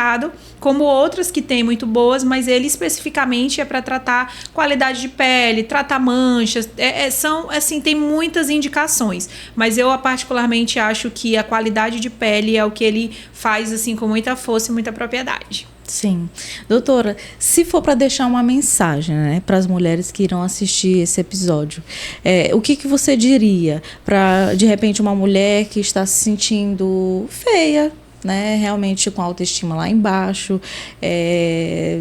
como outras que tem muito boas, mas ele especificamente é para tratar qualidade de pele, tratar manchas, são assim, tem muitas indicações, mas eu particularmente acho que a qualidade de pele é o que ele faz assim com muita força e muita propriedade. Sim. Doutora, se for para deixar uma mensagem, né, para as mulheres que irão assistir esse episódio, o que você diria para, de repente, uma mulher que está se sentindo feia, né, realmente com a autoestima lá embaixo,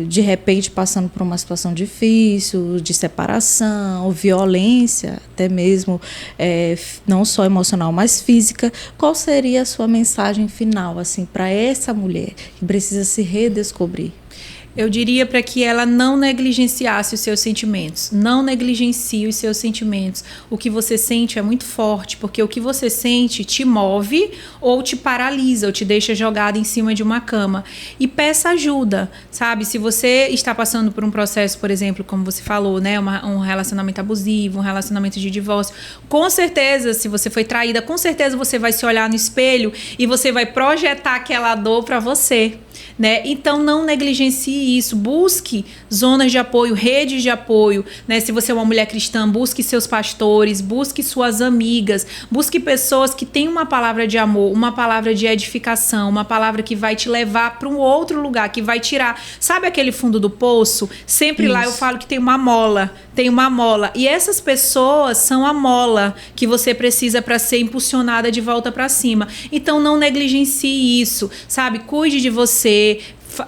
de repente passando por uma situação difícil, de separação, violência, até mesmo não só emocional, mas física. Qual seria a sua mensagem final, assim, para essa mulher que precisa se redescobrir? Eu diria para que ela não negligenciasse os seus sentimentos. Não negligencie os seus sentimentos. O que você sente é muito forte, porque o que você sente te move ou te paralisa, ou te deixa jogada em cima de uma cama. E peça ajuda, sabe? Se você está passando por um processo, por exemplo, como você falou, né, um relacionamento abusivo, um relacionamento de divórcio, com certeza, se você foi traída, com certeza você vai se olhar no espelho e você vai projetar aquela dor para você. Né? Então não negligencie isso, busque zonas de apoio, redes de apoio, né? Se você é uma mulher cristã, busque seus pastores, busque suas amigas, busque pessoas que têm uma palavra de amor, uma palavra de edificação, uma palavra que vai te levar para um outro lugar, que vai tirar, sabe aquele fundo do poço? Sempre lá eu falo que tem uma mola, e essas pessoas são a mola que você precisa para ser impulsionada de volta para cima. Então não negligencie isso, sabe? Cuide de você,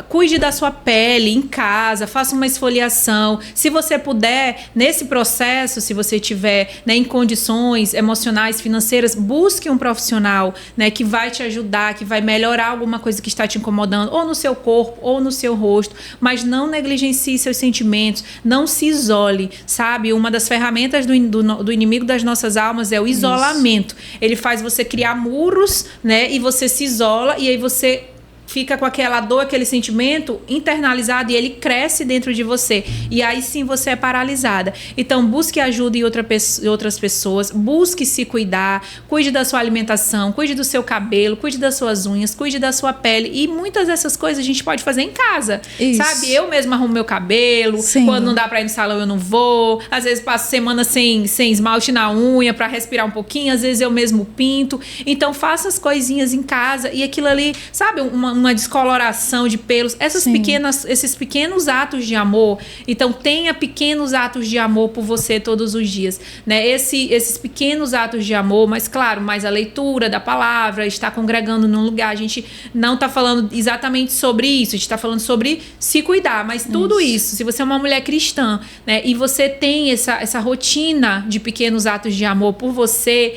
Cuide da sua pele em casa, faça uma esfoliação. Se você puder, nesse processo, se você tiver, né, em condições emocionais, financeiras, busque um profissional, né, que vai te ajudar, que vai melhorar alguma coisa que está te incomodando, ou no seu corpo, ou no seu rosto, mas não negligencie seus sentimentos, não se isole, sabe? Uma das ferramentas do inimigo das nossas almas é o isolamento. Isso. Ele faz você criar muros, né, e você se isola, e aí você fica com aquela dor, aquele sentimento internalizado e ele cresce dentro de você. E aí sim você é paralisada. Então busque ajuda em outras pessoas, busque se cuidar, cuide da sua alimentação, cuide do seu cabelo, cuide das suas unhas, cuide da sua pele. E muitas dessas coisas a gente pode fazer em casa. Isso. Sabe? Eu mesma arrumo meu cabelo, sim. Quando não dá pra ir no salão eu não vou. Às vezes passo semana sem esmalte na unha pra respirar um pouquinho, às vezes eu mesmo pinto. Então faça as coisinhas em casa e aquilo ali, sabe, uma descoloração de pelos, esses pequenos atos de amor. Então tenha pequenos atos de amor por você todos os dias, né? Esses pequenos atos de amor, mas claro, mais a leitura da palavra, estar congregando num lugar. A gente não está falando exatamente sobre isso, a gente está falando sobre se cuidar, mas tudo isso, se você é uma mulher cristã, né, e você tem essa rotina de pequenos atos de amor por você,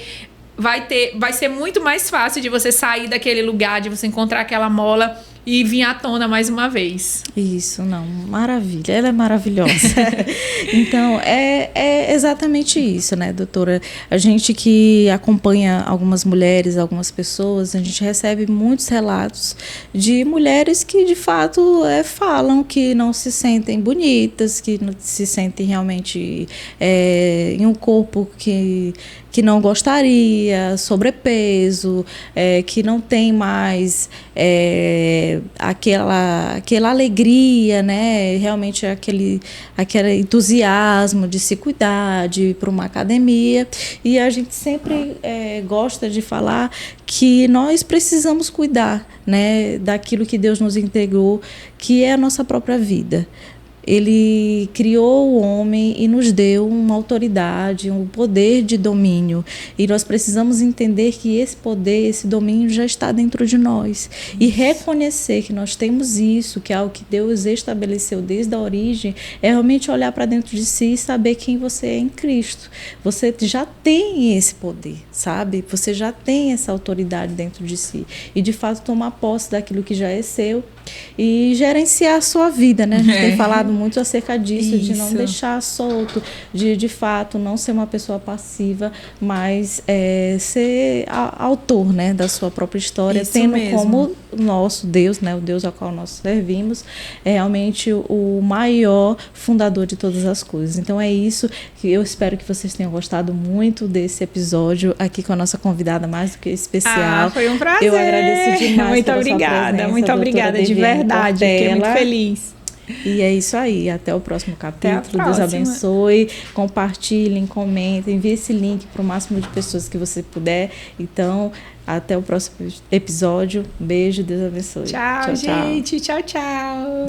vai ser muito mais fácil de você sair daquele lugar, de você encontrar aquela mola e vir à tona mais uma vez. Isso, não, maravilha, ela é maravilhosa. Então, é exatamente isso, né, doutora? A gente que acompanha algumas mulheres, algumas pessoas, a gente recebe muitos relatos de mulheres que, de fato, falam que não se sentem bonitas, que não se sentem realmente em um corpo que não gostaria, sobrepeso, que não tem mais aquela alegria, né? Realmente aquele entusiasmo de se cuidar, de ir para uma academia. E a gente sempre gosta de falar que nós precisamos cuidar, né, daquilo que Deus nos entregou, que é a nossa própria vida. Ele criou o homem e nos deu uma autoridade, um poder de domínio. E nós precisamos entender que esse poder, esse domínio já está dentro de nós. Isso. E reconhecer que nós temos isso, que é algo que Deus estabeleceu desde a origem, é realmente olhar para dentro de si e saber quem você é em Cristo. Você já tem esse poder, sabe? Você já tem essa autoridade dentro de si. E, de fato, tomar posse daquilo que já é seu e gerenciar a sua vida, né? A gente tem falado muito acerca disso, de não deixar solto, de fato não ser uma pessoa passiva, mas ser autor, né, da sua própria história, isso tendo mesmo como nosso Deus, né, o Deus ao qual nós servimos, é realmente o maior fundador de todas as coisas. Então é isso que eu espero que vocês tenham gostado muito desse episódio aqui com a nossa convidada mais do que especial. Foi um prazer. Eu agradeço demais. Muito obrigada, muito obrigada, de verdade, fiquei muito feliz. E é isso aí, até o próximo capítulo. Deus abençoe, compartilhem, comentem, envie esse link para o máximo de pessoas que você puder. Então, até o próximo episódio. Beijo, Deus abençoe. Tchau, gente. Tchau, tchau.